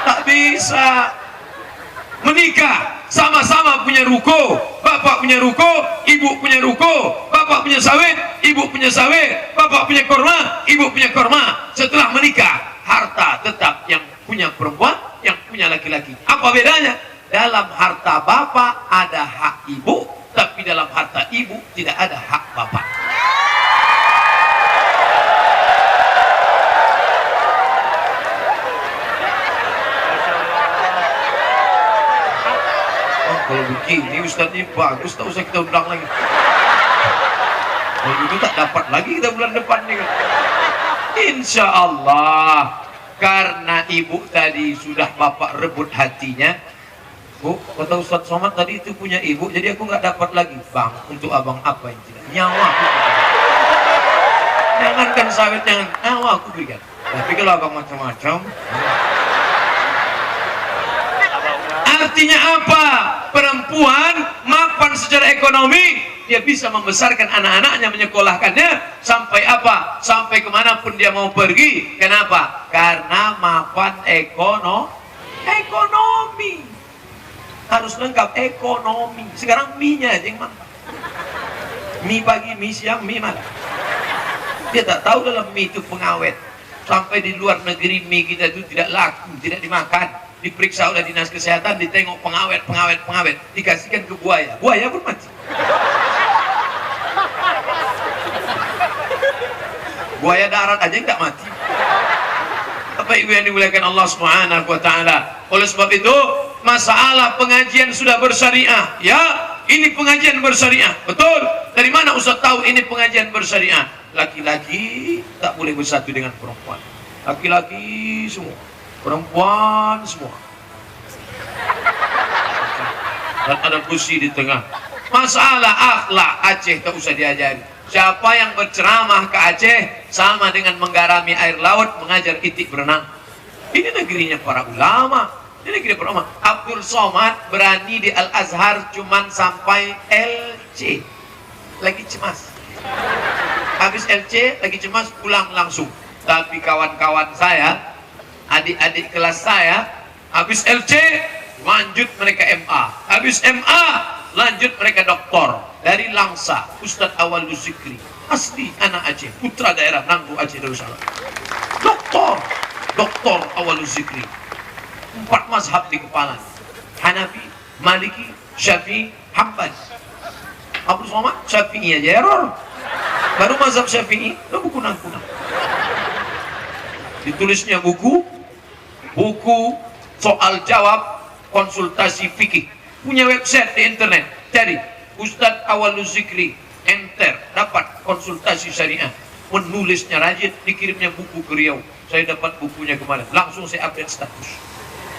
Tak bisa. Menikah sama-sama punya ruko. Bapak punya ruko, ibu punya ruko. Bapak punya sawit, ibu punya sawit. Bapak punya korma, ibu punya korma. Setelah menikah, harta tetap yang punya perempuan, yang punya laki-laki. Apa bedanya? Dalam harta bapak ada hak ibu, tapi dalam harta ibu tidak ada hak bapak. Oh, kalau begini Ustaz ini bagus, tak usah kita undang lagi. Kalau itu tak dapat lagi kita bulan depan nih. Insya Allah. Karena ibu tadi sudah bapak rebut hatinya. "Bu, kata Ustaz Somad tadi itu punya ibu, jadi aku nggak dapat lagi." "Bang, untuk abang apa yang tidak? Nyawa aku berikan." Jangankan sawit, jangan, nyawa aku berikan. Tapi kalau abang macam-macam. Artinya apa? Perempuan mapan secara ekonomi, dia bisa membesarkan anak-anaknya, menyekolahkannya sampai apa? Sampai kemanapun dia mau pergi. Kenapa? Karena mapan ekonomi. Harus lengkap ekonomi. Sekarang mie-nya aja yang mantap. Mie pagi, mie siang, mie malam. Dia tak tahu dalam mie itu pengawet. Sampai di luar negeri mie kita itu tidak laku, tidak dimakan. Diperiksa oleh dinas kesehatan, ditengok pengawet, dikasihkan ke buaya. Buaya pun mati. Buaya darat aja nggak mati. Bapak Ibu yang dimuliakan Allah Subhanahu wa taala. Oleh sebab itu, masalah pengajian sudah bersyariah. Ya, ini pengajian bersyariah. Betul. Dari mana Ustaz tahu ini pengajian bersyariah? Laki-laki tak boleh bersatu dengan perempuan. Laki-laki semua, perempuan semua. Dan ada kursi di tengah. Masalah akhlak Aceh tak usah diajari. Siapa yang berceramah ke Aceh sama dengan menggarami air laut, mengajar itik berenang. Ini negerinya para ulama. Ini negeri para ulama. Abdul Somad berani di Al-Azhar cuman sampai LC. Lagi cemas. Habis LC lagi cemas, pulang langsung. Tapi kawan-kawan saya, adik-adik kelas saya, habis LC lanjut mereka MA. Habis MA lanjut mereka doktor. Dari Langsa, Ustadz Awal Zikri, asli anak Aceh, putra daerah Nanggu Aceh Darussalam. Doktor Awal Zikri. 4 mazhab di kepala. Hanafi, Maliki, Syafi'i, Hambali. Abdul Somad Syafi'i aja error. Baru mazhab Syafi'i, itu buku kunang-kunang. Ditulisnya buku soal jawab konsultasi fikih. Punya website di internet, cari Ustadz Awal Zikri, enter, dapat konsultasi syariah. Menulisnya rajin, dikirimnya buku ke Riau. Saya dapat bukunya kemarin, langsung saya update status.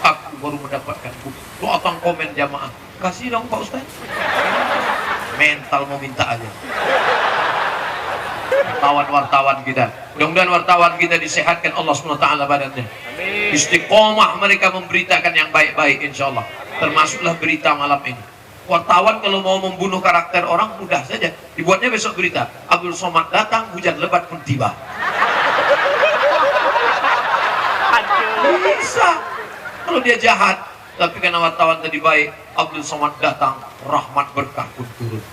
Aku baru mendapatkan buku. Doakan komen jamaah, kasih dong Pak Ustadz. Mental mau minta aja. Wartawan kita, mudah-mudahan wartawan kita disehatkan Allah SWT badannya. Istiqomah mereka memberitakan yang baik-baik insya Allah. Termasuklah berita malam ini. Wartawan kalau mau membunuh karakter orang mudah saja, dibuatnya besok berita Abdul Somad datang, hujan lebat pun tiba. Bisa kalau dia jahat, tapi karena wartawan tadi baik, Abdul Somad datang, rahmat berkah pun turun.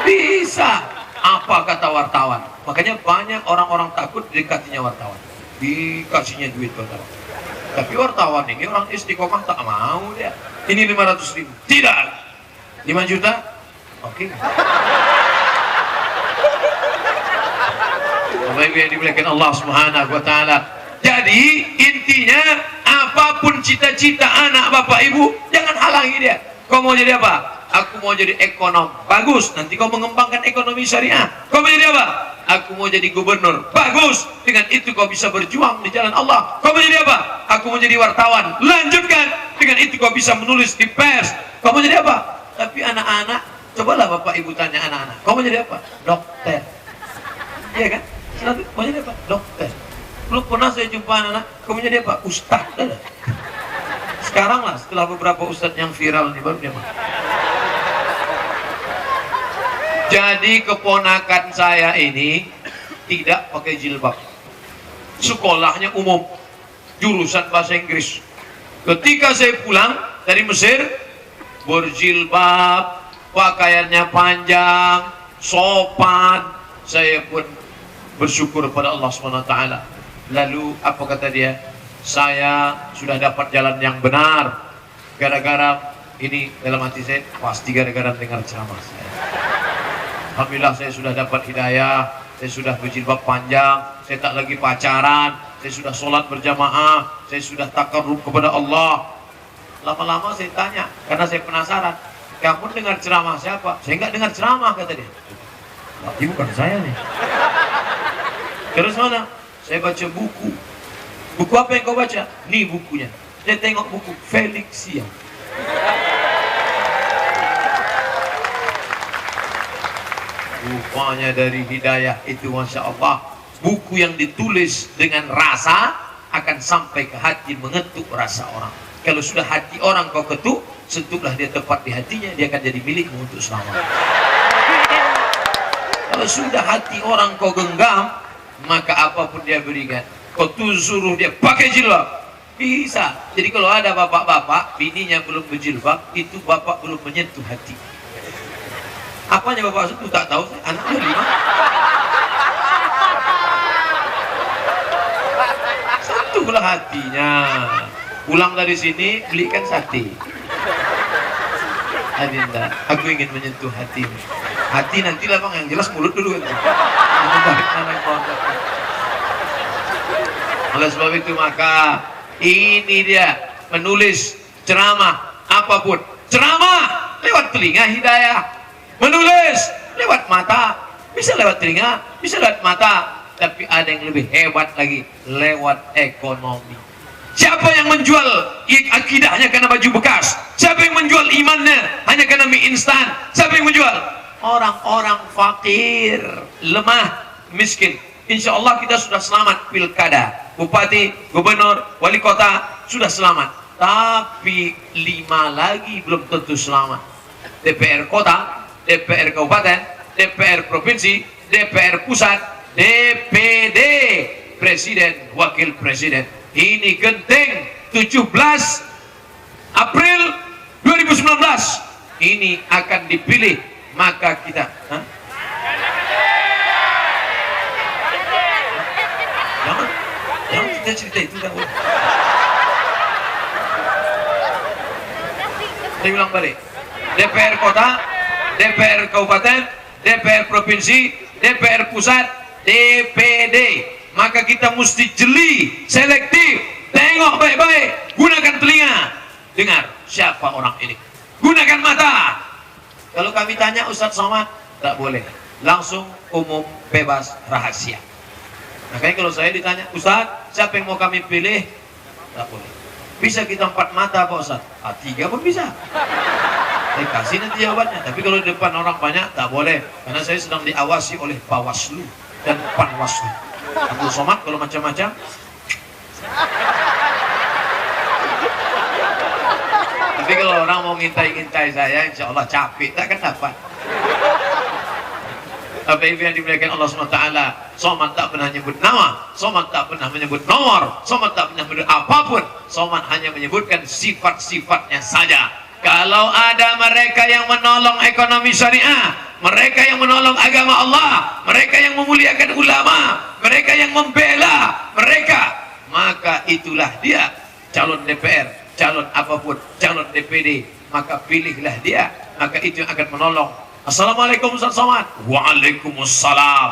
Bisa. Apa kata wartawan? Makanya banyak orang-orang takut didekatinya wartawan, dikasihnya duit wartawan. Tapi wartawan ini orang istiqomah tak mau dia. Ini 500.000, tidak 5 juta, oke. Bapak Ibu yang dimuliakan Allah Subhanahu wa taala. Jadi intinya apapun cita-cita anak Bapak Ibu, jangan halangi dia. Kau mau jadi apa? Aku mau jadi ekonom. Bagus, nanti kau mengembangkan ekonomi syariah. Kau mau jadi apa? Aku mau jadi gubernur. Bagus, dengan itu kau bisa berjuang di jalan Allah. Kau mau jadi apa? Aku mau jadi wartawan. Lanjutkan, dengan itu kau bisa menulis di pers. Kau mau jadi apa? Tapi anak-anak, cobalah Bapak Ibu tanya anak-anak, kau mau jadi apa? Dokter. Iya kan? Selalu mau jadi apa? Dokter. Belum pernah saya jumpa anak-anak, kau mau jadi apa? Ustaz. Sekarang lah, setelah beberapa ustaz yang viral nih, baru dia mau. Jadi keponakan saya ini tidak pakai jilbab. Sekolahnya umum, jurusan bahasa Inggris. Ketika saya pulang dari Mesir, berjilbab, pakaiannya panjang, sopan. Saya pun bersyukur pada Allah SWT. Lalu apa kata dia? Saya sudah dapat jalan yang benar. Gara-gara ini, dalam hati saya, pasti gara-gara dengar ceramah saya. Alhamdulillah saya sudah dapat hidayah, saya sudah berjilbab panjang, saya tak lagi pacaran, saya sudah sholat berjamaah, saya sudah takarrub kepada Allah. Lama-lama saya tanya, karena saya penasaran, kamu dengar ceramah siapa? Saya nggak dengar ceramah, kata dia. Tapi bukan saya nih. Terus mana? Saya baca buku. Buku apa yang kau baca? Nih bukunya. Saya tengok buku Felixia. Rupanya dari hidayah itu, Masya Allah, buku yang ditulis dengan rasa akan sampai ke hati, mengetuk rasa orang. Kalau sudah hati orang kau ketuk, sentuhlah dia tepat di hatinya, dia akan jadi milikmu untuk selamanya. Kalau sudah hati orang kau genggam, maka apapun dia berikan, kau tuh suruh dia pakai jilbab, bisa. Jadi kalau ada bapak-bapak bininya belum berjilbab, itu bapak belum menyentuh hati. Apanya Bapak Ustaz? Tak tahu, anaknya 5. Satulah hatinya. Pulang dari sini belikan sate. Adinda, aku ingin menyentuh hatimu. Hati nantilah bang, yang jelas mulut dulu kan. Oleh sebab itu maka ini dia menulis ceramah apapun. Ceramah lewat telinga hidayah. Menulis lewat mata, bisa lewat telinga, bisa lewat mata. Tapi ada yang lebih hebat lagi, lewat ekonomi. Siapa yang menjual akidahnya karena baju bekas? Siapa yang menjual imannya hanya karena mie instan? Siapa yang menjual? Orang-orang fakir, lemah, miskin. Insya Allah kita sudah selamat pilkada. Bupati, gubernur, wali kota sudah selamat. Tapi 5 lagi belum tentu selamat. DPR kota, DPR kabupaten, DPR provinsi, DPR pusat, DPD, presiden, wakil presiden. Ini genting 17 April 2019 ini akan dipilih, maka kita jangan cerita itu kan. Saya ulang balik. DPR kota, DPR kabupaten, DPR provinsi, DPR pusat, DPD. Maka kita mesti jeli, selektif, tengok baik-baik, gunakan telinga, dengar siapa orang ini, gunakan mata. Kalau kami tanya Ustadz Somad, tak boleh, langsung umum, bebas, rahasia. Makanya kalau saya ditanya, Ustadz siapa yang mau kami pilih, tak boleh. Bisa kita 4 mata Pak Ustadz? 3 pun bisa. Saya kasih nanti jawabannya. Tapi kalau di depan orang banyak, tak boleh, karena saya sedang diawasi oleh Bawaslu dan Panwaslu. Abdul Somad kalau macam-macam. Tapi kalau orang mau ngintai-ngintai saya, insya Allah capek, tak akan dapat. Bapak Ibu yang dimuliakan Allah SWT, Somad tak pernah menyebut nama, Somad tak pernah menyebut nomor, Somad tak pernah menyebut apapun. Somad hanya menyebutkan sifat-sifatnya saja. Kalau ada mereka yang menolong ekonomi syariah, mereka yang menolong agama Allah, mereka yang memuliakan ulama, mereka yang membela mereka, maka itulah dia calon DPR, calon apapun, calon DPD, maka pilihlah dia, maka itu yang akan menolong. Assalamualaikum Ustaz Somad. Waalaikumsalam.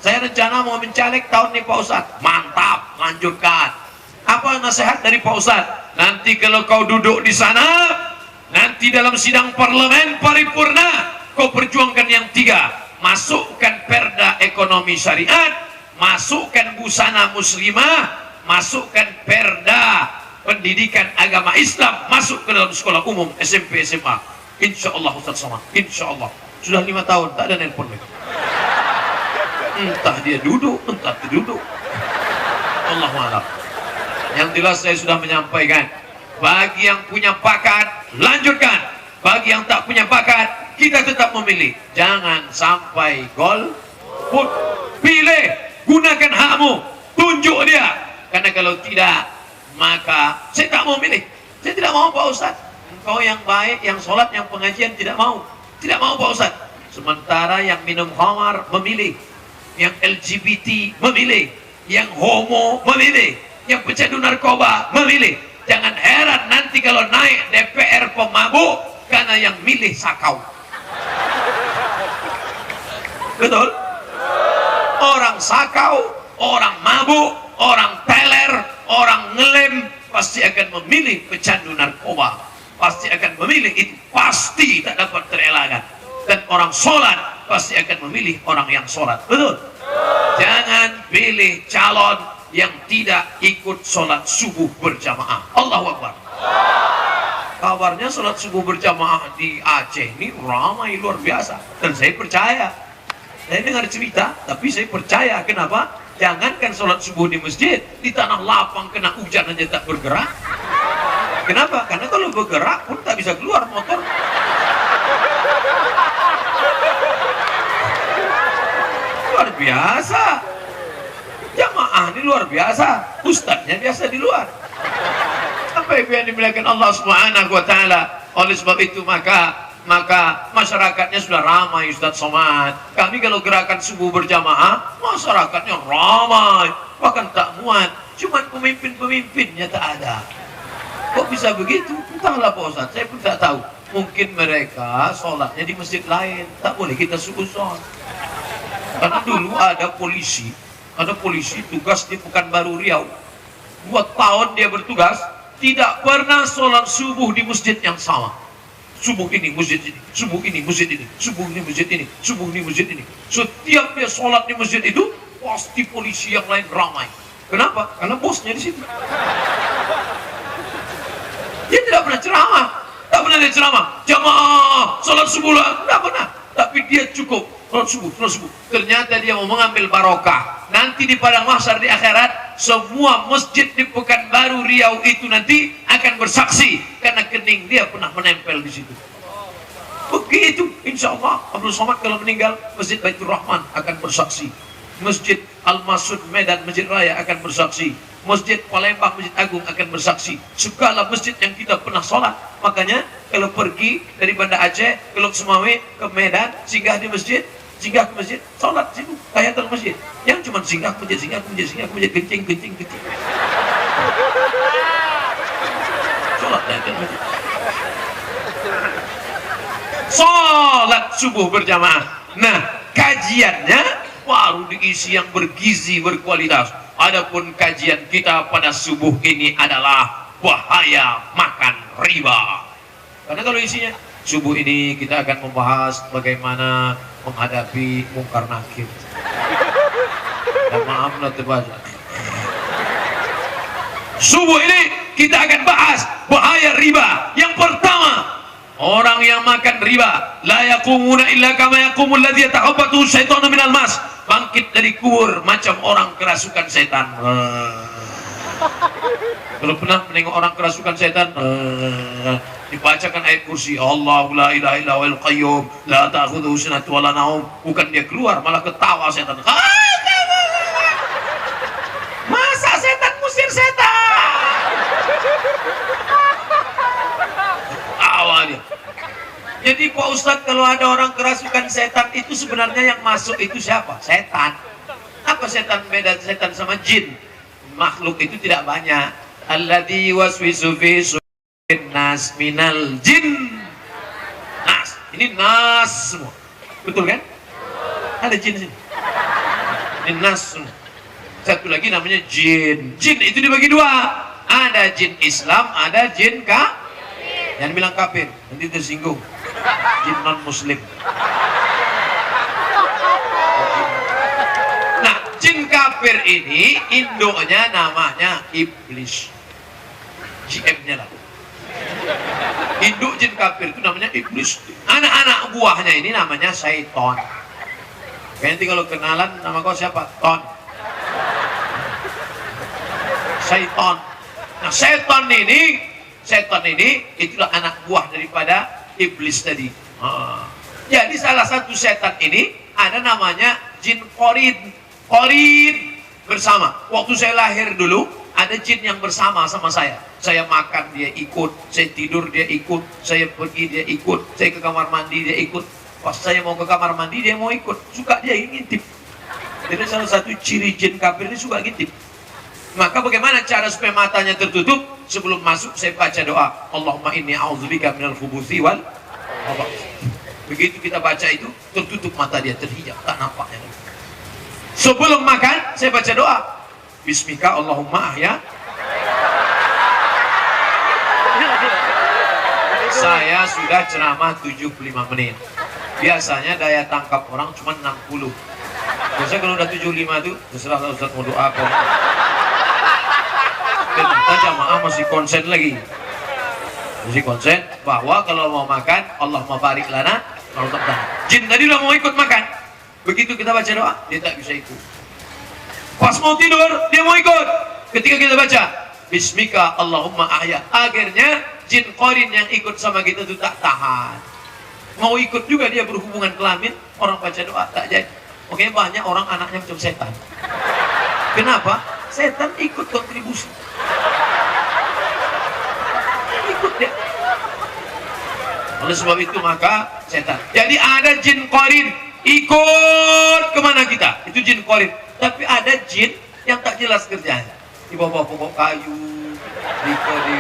Saya rencana mau mencaleg tahun ini Pak Ustaz. Mantap, lanjutkan. Apa nasihat dari Pak Ustaz? Nanti kalau kau duduk di sana, nanti dalam sidang parlemen paripurna, kau perjuangkan yang 3. Masukkan perda ekonomi syariat, masukkan busana muslimah, masukkan perda pendidikan agama Islam, masuk ke dalam sekolah umum SMP SMA. Insya Allah Ustaz Somad, insya Allah. Sudah 5 tahun tak ada nelpon lagi. Entah dia duduk, entah tidak duduk. Allahuakbar. Yang jelas saya sudah menyampaikan, bagi yang punya bakat lanjutkan, bagi yang tak punya bakat kita tetap memilih. Jangan sampai golput. Pilih, gunakan hakmu, tunjuk dia. Karena kalau tidak, maka saya tak mau milih. Saya tidak mau Pak Ustaz. Engkau yang baik, yang sholat, yang pengajian tidak mau. Tidak mau Pak Ustaz. Sementara yang minum khamar memilih, yang LGBT memilih, yang homo memilih, yang pecandu narkoba memilih. Jangan heran nanti kalau naik DPR pemabuk karena yang milih sakau. Betul? Orang sakau, orang mabuk, orang teler, orang ngelem pasti akan memilih pecandu narkoba, pasti akan memilih itu, pasti tak dapat terelakkan. Dan orang sholat pasti akan memilih orang yang sholat. Betul? Jangan pilih calon yang tidak ikut sholat subuh berjamaah. Allahu Akbar. Kabarnya sholat subuh berjamaah di Aceh ini ramai luar biasa, dan saya percaya. Saya dengar cerita, tapi saya percaya. Kenapa? Jangankan sholat subuh di masjid, di tanah lapang kena hujan aja tak bergerak. Kenapa? Karena kalau bergerak pun tak bisa keluar motor. Luar biasa. Jamaah ini luar biasa. Ustadznya biasa di luar. Apa yang dimuliakan Allah Subhanahu wa taala. Oleh sebab itu maka maka masyarakatnya sudah ramai. Ustadz Somad, kami kalau gerakan subuh berjamaah masyarakatnya ramai, bahkan tak muat, cuman pemimpin-pemimpinnya tak ada. Kok bisa begitu? Entahlah Pak Ustadz, saya pun tak tahu. Mungkin mereka sholatnya di masjid lain, tak boleh kita subuh. Karena dulu ada polisi tugas di Pekanbaru Riau, 2 tahun dia bertugas, tidak pernah sholat subuh di masjid yang sama. Subuh ini masjid ini, subuh ini masjid ini, subuh ini masjid ini, subuh ini masjid ini. Setiap dia sholat di masjid itu, pasti polisi yang lain ramai. Kenapa? Karena bosnya di situ. Dia tidak pernah ceramah, tak pernah dia ceramah, jamaah sholat subuh lah, tidak pernah. Tapi dia cukup sholat subuh. Ternyata dia mau mengambil barokah. Nanti di padang mahsyar di akhirat, semua masjid di Pekanbaru Riau itu nanti akan bersaksi karena kening dia pernah menempel di situ. Begitu, insya Allah Abdul Somad kalau meninggal, Masjid Baitur Rahman akan bersaksi, Masjid Al-Masud Medan Masjid Raya akan bersaksi, Masjid Palembang Masjid Agung akan bersaksi, segala masjid yang kita pernah sholat. Makanya kalau pergi dari Banda Aceh ke Lok Sumawe ke Medan, singgah ke masjid, sholat situ tahiyatul masjid. Yang cuma singgah ke masjid, kencing. Sholat tahiyatul masjid. Sholat subuh berjamaah. Nah, kajiannya baru diisi yang bergizi, berkualitas. Adapun kajian kita pada subuh ini adalah bahaya makan riba. Karena kalau isinya subuh ini kita akan membahas bagaimana menghadapi mungkar nakir. Dan maaf terbaca. Subuh ini kita akan bahas bahaya riba. Yang pertama, orang yang makan riba la yaqumuna illa kama yaqumul ladzi yatahabbathu syaitanu minal mas. Bangkit dari kubur macam orang kerasukan setan. Kalau pernah menengok orang kerasukan setan, dibacakan ayat kursi, Allahu la ilaha illa huwal qayyum la ta'khudhuhu sinatun wa la naum. Bukan dia keluar, malah ketawa setan. Masa setan musir setan? Tawa dia. Jadi Pak Ustadz, kalau ada orang kerasukan setan itu sebenarnya yang masuk itu siapa? Setan. Apa setan? Beda setan sama jin. Makhluk itu tidak banyak. Alladzi waswisu fi sudurin nas minal jin. Nas. Ini nas semua. Betul kan? Ada jin sini. Ini nas semua. Satu lagi namanya jin. Jin itu dibagi 2. Ada jin Islam, ada jin kafir. Jangan bilang kafir, nanti tersinggung. Jin non muslim. Nah, jin kafir ini induknya namanya iblis. GM-nya lah. Induk jin kafir itu namanya iblis. Anak-anak buahnya ini namanya syaiton. Nanti kalau kenalan nama kau siapa? Ton. Syaiton. Nah, setan ini itulah anak buah daripada iblis tadi. Jadi salah satu setan ini ada namanya jin korin. Korin bersama. Waktu saya lahir dulu ada jin yang bersama sama saya. Saya makan dia ikut, saya tidur dia ikut, saya pergi dia ikut, saya ke kamar mandi dia ikut. Pas saya mau ke kamar mandi dia mau ikut. Suka dia ngintip. Jadi salah satu ciri jin kafir ini suka ngintip. Maka bagaimana cara supaya matanya tertutup? Sebelum masuk saya baca doa, Allahumma inni a'udzubika minal khubuthi wal khaba'ith. Begitu kita baca itu, tertutup mata dia, terhijab, tak nampaknya. Sebelum makan saya baca doa, Bismika Allahumma ahya. Saya sudah ceramah 75 menit. Biasanya daya tangkap orang cuma 60. Biasanya kalau udah 75 itu terserah Ustaz mau doa apa. Ternyata jamaah masih konsen lagi, masih konsen bahwa kalau mau makan Allahumma barik lana. Jin tadi udah mau ikut makan, begitu kita baca doa dia tak bisa ikut. Pas mau tidur dia mau ikut. Ketika kita baca Bismika Allahumma ahya, akhirnya jin korin yang ikut sama kita itu tak tahan, mau ikut juga dia berhubungan kelamin. Orang baca doa tak jadi. Oke, banyak orang anaknya macam setan. Kenapa? Setan ikut kontribusi. Ikut dia. Oleh sebab itu maka setan. Jadi ada jin qarin ikut kemana kita, itu jin qarin. Tapi ada jin yang tak jelas kerjanya, di bawah pokok kayu,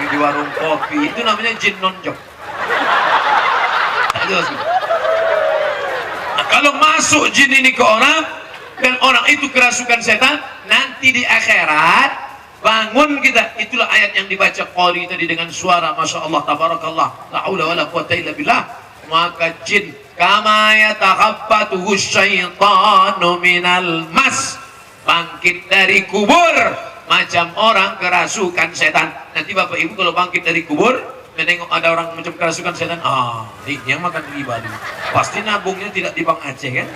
di warung kopi, itu namanya jin nonjok. Tak jelas. Nah, kalau masuk jin ini ke orang dan orang itu kerasukan setan, nanti di akhirat bangun kita. Itulah ayat yang dibaca qari tadi dengan suara masya Allah tabarakallah la haula wala quwata illa billah. Maka jin kama yatakhabbatuhu syaitanu minal mas, bangkit dari kubur macam orang kerasukan setan. Nanti bapak ibu kalau bangkit dari kubur menengok ada orang macam kerasukan setan, ini yang makan riba dulu, pasti nabungnya tidak di Bank Aceh kan.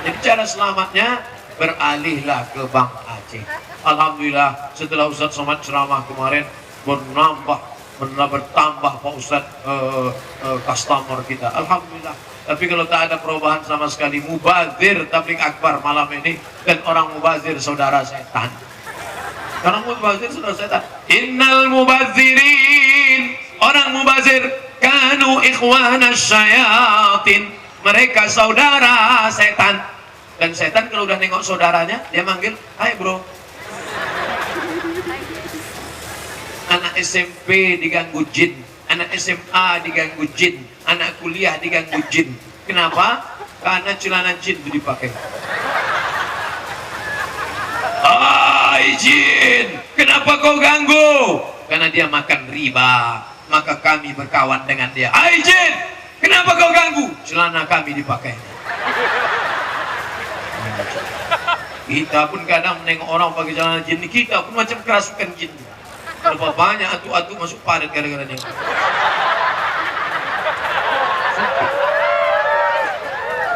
Jadi cara selamatnya beralihlah ke Bank Aceh. Alhamdulillah setelah Ustaz Somad ceramah kemarin bertambah Pak Ustaz customer kita. Alhamdulillah. Tapi kalau tak ada perubahan sama sekali, mubazir tabligh akbar malam ini, dan orang mubazir saudara setan. Orang mubazir saudara setan. Innal mubazirin, orang mubazir kanu ikhwana syayatin, mereka saudara setan. Dan setan kalau udah nengok saudaranya, dia manggil, hai bro. Anak SMP diganggu jin, anak SMA diganggu jin, anak kuliah diganggu jin. Kenapa? Karena celana jin itu dipakai. Hai jin, kenapa kau ganggu? Karena dia makan riba, maka kami berkawan dengan dia. Hai jin, kenapa kau ganggu? Celana kami dipakai. Kita pun kadang menengok orang pakai celana jin, kita pun macam kerasukan jin. Berapa banyak atu-atu masuk padat gara-gara ini.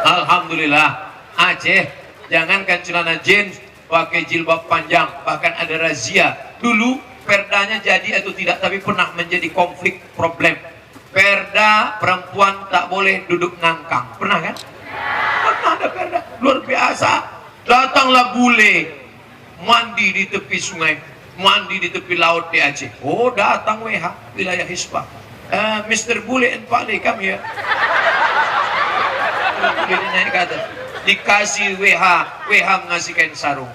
Alhamdulillah Aceh jangankan celana jin, pakai jilbab panjang, bahkan ada razia. Dulu perdanya jadi atau tidak, tapi pernah menjadi konflik problem. Perda perempuan tak boleh duduk ngangkang, pernah kan? Pernah ada perda, luar biasa. Datanglah bule mandi di tepi sungai, mandi di tepi laut di Aceh. Oh, datang WH wilayah Hisbah. Mr. Bule and Pak Le, come here. Bule naik ke atas, dikasih WH mengasih kain sarung.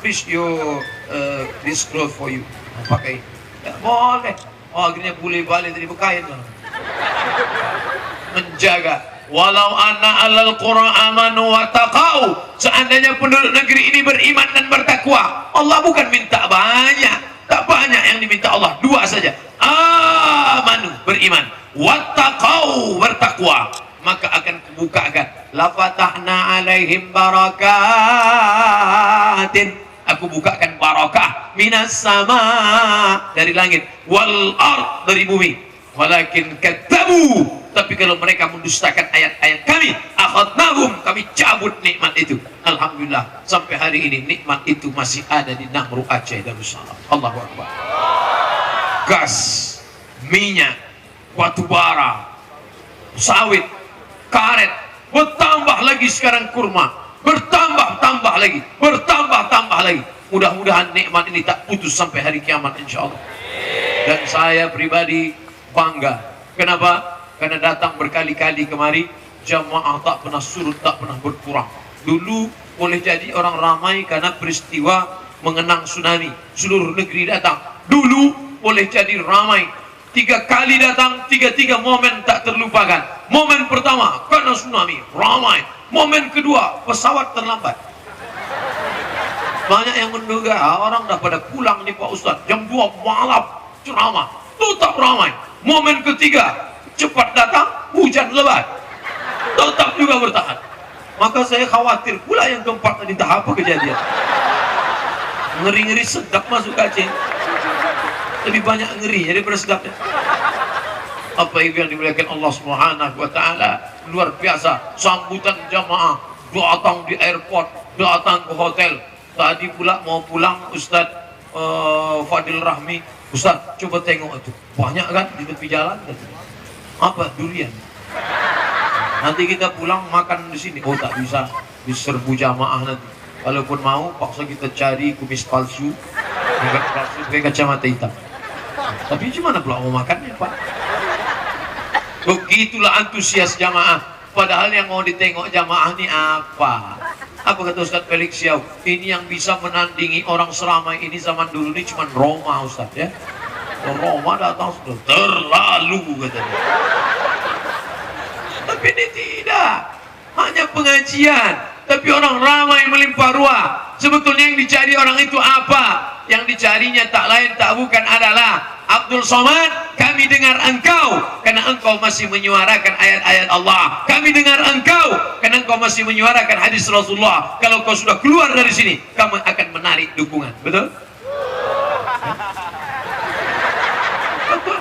Please you this cloth for you. Pakai. Tak boleh. Akhirnya bule balik dari berkain. Menjaga. Walau anna alal qura amanu wa taqau, seandainya penduduk negeri ini beriman dan bertakwa. Allah bukan minta banyak, tak banyak yang diminta Allah, dua saja. Amanu, beriman, wa taqau, bertakwa, maka akan kubukakan. La fatahna alaihim barakatin, aku bukakan barakah minas sama, dari langit, wal ard, dari bumi. Walakin kadzabu, tapi kalau mereka mendustakan ayat-ayat kami, akhadnahum, kami cabut nikmat itu. Alhamdulillah sampai hari ini nikmat itu masih ada di Nahru Aceh Darussalam. Allahu Akbar. Gas, minyak, batu bara, sawit, karet, bertambah lagi sekarang kurma, bertambah lagi, bertambah lagi. Mudah-mudahan nikmat ini tak putus sampai hari kiamat insyaallah. Dan saya pribadi bangga. Kenapa? Karena datang berkali-kali kemari, jamaah tak pernah surut, tak pernah berkurang. Dulu boleh jadi orang ramai karena peristiwa mengenang tsunami, seluruh negeri datang. Dulu boleh jadi ramai, 3 kali datang, 3 momen tak terlupakan. Momen pertama karena tsunami, ramai. Momen kedua, pesawat terlambat. Banyak yang menduga orang dah pada pulang nih Pak Ustadz, jam 2 malam ceramah, tetap ramai. Momen ketiga, cepat datang, hujan lebat, tetap juga bertahan. Maka saya khawatir pula yang keempat tadi, entah apa kejadian. Ngeri-ngeri sedap masuk Aceh, lebih banyak ngeri daripada sedapnya. Apa itu yang dimuliakan Allah Subhanahu wa Ta'ala, luar biasa sambutan jamaah, datang di airport, datang ke hotel. Tadi pula mau pulang Ustadz Fadil Rahmi, Ustadz coba tengok itu, banyak kan di tepi jalan, apa, durian. Nanti kita pulang makan di sini. Oh, tak bisa, diserbu jamaah nanti. Kalaupun mau, paksa kita cari kumis palsu, pakai kacamata hitam. Tapi gimana pula mau makannya Pak? Begitulah antusias jamaah. Padahal yang mau ditengok jamaah ini apa? Apa kata Ustaz Felix Xiao? Ini yang bisa menandingi orang seramai ini zaman dulu ini cuma Roma, Ustaz, ya. Roma datang sudah terlalu katanya. Tapi ini tidak, hanya pengajian. Tapi orang ramai melimpah ruah. Sebetulnya yang dicari orang itu apa? Yang dicarinya tak lain tak bukan adalah Abdul Somad, kami dengar engkau karena engkau masih menyuarakan ayat-ayat Allah. Kami dengar engkau karena engkau masih menyuarakan hadis Rasulullah. Kalau kau sudah keluar dari sini, kamu akan menarik dukungan. Betul? Betul.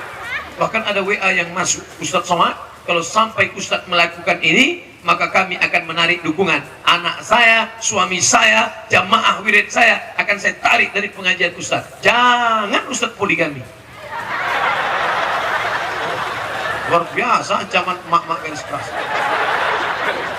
Bahkan ada WA yang masuk, Ustadz Somad, kalau sampai Ustadz melakukan ini, maka kami akan menarik dukungan. Anak saya, suami saya, jamaah wirid saya akan saya tarik dari pengajian Ustadz. Jangan Ustadz poligami. Luar biasa ancaman mak-mak garis keras.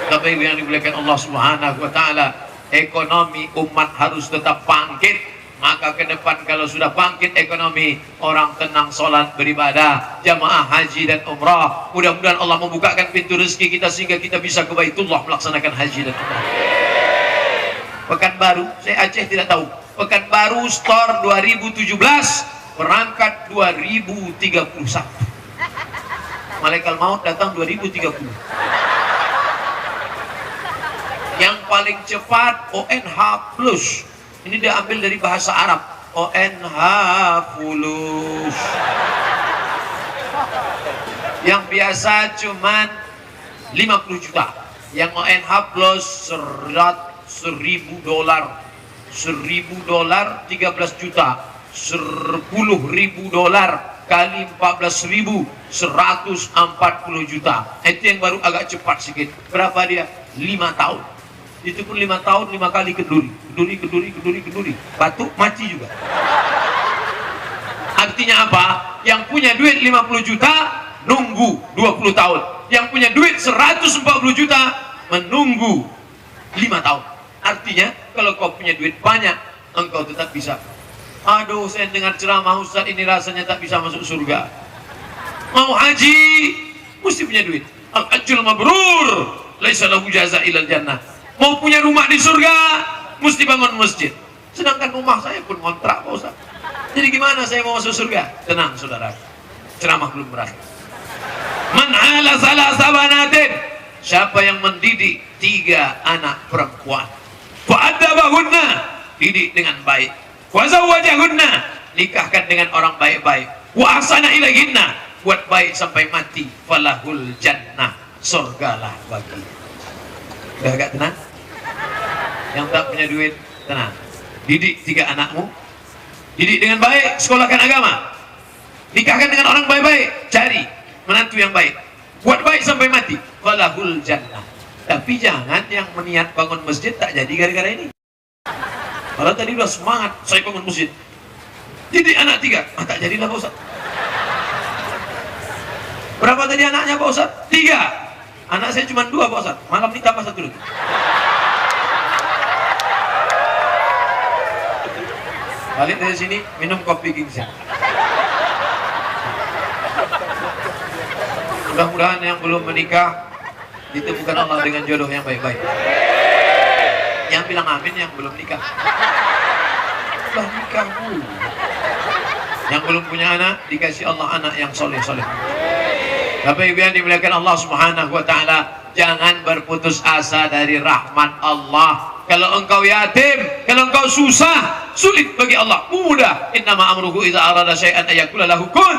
Tapi yang dimuliakan Allah Subhanahu wa taala, ekonomi umat harus tetap bangkit. Maka ke depan kalau sudah bangkit ekonomi, orang tenang sholat beribadah, jamaah haji dan umrah. Mudah-mudahan Allah membukakan pintu rezeki kita sehingga kita bisa ke Baitullah melaksanakan haji dan umrah. Pekanbaru, saya Aceh tidak tahu. Pekanbaru store 2017, berangkat 2031. Malaikat maut datang 2030. Yang paling cepat ONH plus. Ini dia ambil dari bahasa Arab. ONH plus. Yang biasa cuman 50 juta. Yang ONH plus $1.000. $1.000 13 juta. $10.000 kali 14.000 140 juta. Itu yang baru agak cepat sedikit. Berapa dia? 5 tahun. Itu pun 5 tahun 5 kali kenduri. Kenduri. Batuk mati juga. Artinya apa? Yang punya duit 50 juta nunggu 20 tahun. Yang punya duit 140 juta menunggu 5 tahun. Artinya kalau kau punya duit banyak, engkau tetap bisa. Aduh, saya dengar ceramah Ustaz ini rasanya tak bisa masuk surga. Mau haji mesti punya duit. Al-hajjul mabrur laisa lahu jazaa ilal jannah. Mau punya rumah di surga mesti bangun masjid. Sedangkan rumah saya pun kontrak, Pak Ustaz. Jadi gimana saya mau masuk surga? Tenang saudara, ceramah belum berakhir. Man ala salasa banatin, siapa yang mendidik 3 anak perempuan, fa'adabahunna, didik dengan baik, wa zawwajahunna, nikahkan dengan orang baik-baik, wa ahsana ilaihinna, buat baik sampai mati, falahul jannah, surgalah bagi. Udah agak tenang? Yang tak punya duit, tenang. Didik 3 anakmu, didik dengan baik, sekolahkan agama, nikahkan dengan orang baik-baik, cari menantu yang baik, buat baik sampai mati, falahul jannah. Tapi jangan yang meniat bangun masjid tak jadi gara-gara ini. Kalau tadi udah semangat, saya bangun masjid, didik anak 3, tak jadilah Pak Ustaz. Berapa tadi anaknya Pak Ustaz? 3. Anak saya cuma 2 Pak Ustaz. Malam ini tambah 1 lagi. Balik dari sini minum kopi ginseng. Mudah-mudahan yang belum menikah ditemukan Allah dengan jodoh yang baik-baik. Yang bilang amin yang belum nikah. Sudah nikah Bu. Yang belum punya anak dikasih Allah anak yang soleh-soleh. Bapak Ibu yang dimuliakan Allah Subhanahu wa taala, jangan berputus asa dari rahmat Allah. Kalau engkau yatim, kalau engkau susah, sulit bagi Allah, mudah. Innama amruhu idza arada syai'an ayaqula lahu kun.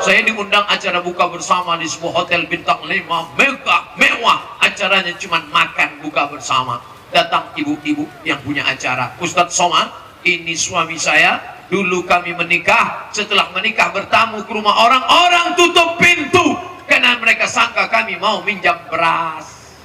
Saya diundang acara buka bersama di sebuah hotel bintang 5 megah, mewah. Acaranya cuma makan buka bersama. Datang ibu-ibu yang punya acara. Ustadz Somad, ini suami saya. Dulu kami menikah, setelah menikah bertamu ke rumah orang, orang tutup pintu karena mereka sangka kami mau minjam beras.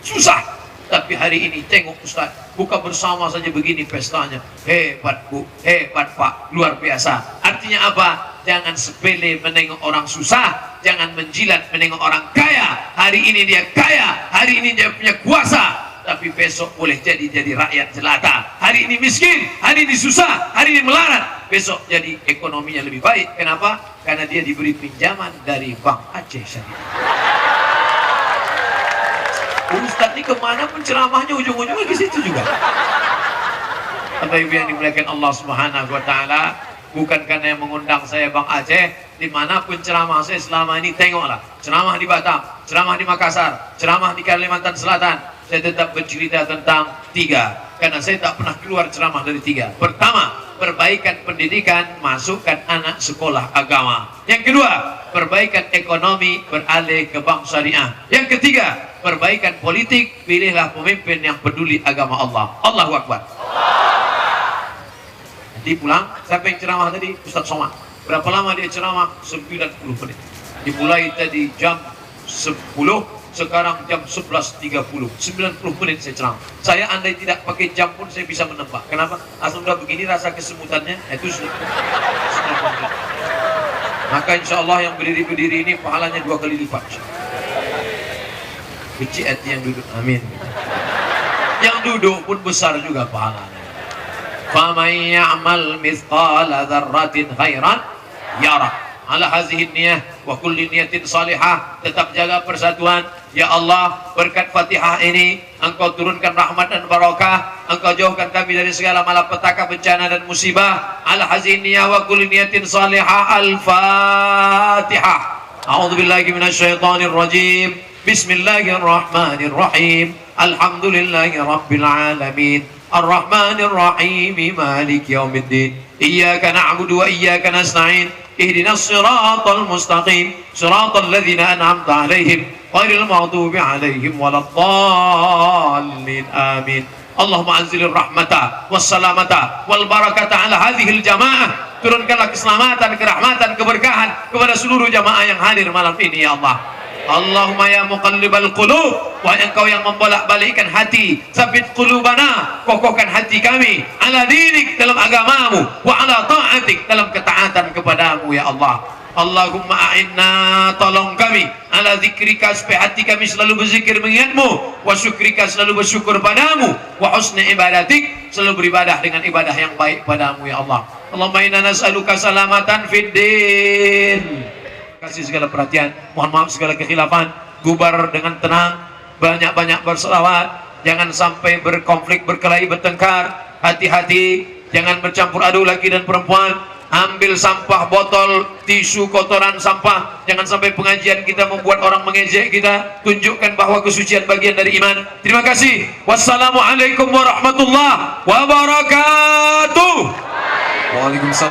Susah. Tapi hari ini tengok Ustaz, buka bersama saja begini pestanya. Hebat Bu, hebat Pak, luar biasa. Artinya apa? Jangan sepele menengok orang susah, jangan menjilat menengok orang kaya. Hari ini dia kaya, hari ini dia punya kuasa, tapi besok boleh jadi rakyat jelata. Hari ini miskin, hari ini susah, hari ini melarat, besok jadi ekonominya lebih baik. Kenapa? Karena dia diberi pinjaman dari Bank Aceh Syariah. Ustadz ini kemana pun ceramahnya ujung-ujungnya ke situ juga. Bapak Ibu yang dimuliakan Allah Subhanahu wa Ta'ala, bukan karena yang mengundang saya Bang Aceh, dimanapun ceramah saya selama ini, tengoklah ceramah di Batam, ceramah di Makassar, ceramah di Kalimantan Selatan, saya tetap bercerita tentang 3, karena saya tak pernah keluar ceramah dari 3. Pertama, perbaikan pendidikan, masukkan anak sekolah agama. Yang kedua, perbaikan ekonomi, beralih ke bank syariah. Yang ketiga, perbaikan politik, pilihlah pemimpin yang peduli agama Allah. Allahu Akbar. Nanti pulang, siapa yang ceramah tadi? Ustaz Somad. Berapa lama dia ceramah? 90 menit. Dimulai tadi jam 10, sekarang jam 11.30. 90 menit saya ceramah. Saya andai tidak pakai jam pun saya bisa menebak. Kenapa? Asal udah begini rasa kesemutannya, itu sudah. Maka insya Allah yang berdiri-berdiri ini pahalanya 2 kali lipat. Kecil hati yang duduk, amin. Yang duduk pun besar juga pahalanya. فَمَنْ يَعْمَلْ مِثْقَالَ ذَرَّةٍ خَيْرًا يَرَهُ. Ala hazihin niyah wa kulli niyatin salihah. Tetap jaga persatuan. Ya Allah, berkat Fatihah ini Engkau turunkan rahmat dan barakah, Engkau jauhkan kami dari segala malapetaka, bencana dan musibah. Ala hazihin niyah wa kulli niyatin salihah. Al-Fatihah. A'udzu billahi minasyaitonir rajim. Bismillahirrahmanirrahim. Alhamdulillahi rabbil alamin. الرحمن الرحيم مالك يوم الدين إياك نعبد وإياك نستعين اهدنا الصراط المستقيم صراط الذين أنعمت عليهم غير المغضوب عليهم ولا الضالين آمين اللهم أنزل الرحمة والسلامة والبركة على هذه الجماعة. Turunkanlah keselamatan, kerahmatan, keberkahan kepada seluruh jamaah yang hadir malam ini ya Allah. Allahumma ya muqallibal qulub, wahai Engkau yang membolak-balikkan hati, sabit qulubana, kokohkan hati kami ala dinik, dalam agamamu, wa ala ta'atik, dalam ketaatan kepadamu ya Allah. Allahumma a'inna, tolong kami ala zikrika, supaya hati kami selalu berzikir mengingatmu, wa syukrika, selalu bersyukur padamu, wa husni ibadatik, selalu beribadah dengan ibadah yang baik padamu ya Allah. Allahumma inna nas'aluka salamatan fid din. Kasih segala perhatian, mohon maaf segala kekhilafan, gubar dengan tenang, banyak-banyak berselawat, jangan sampai berkonflik, berkelahi, bertengkar, hati-hati, jangan bercampur aduk laki dan perempuan, ambil sampah, botol, tisu, kotoran, sampah, jangan sampai pengajian kita membuat orang mengejek kita, tunjukkan bahwa kesucian bagian dari iman. Terima kasih. Wassalamualaikum warahmatullahi wabarakatuh. Waalaikumsalam.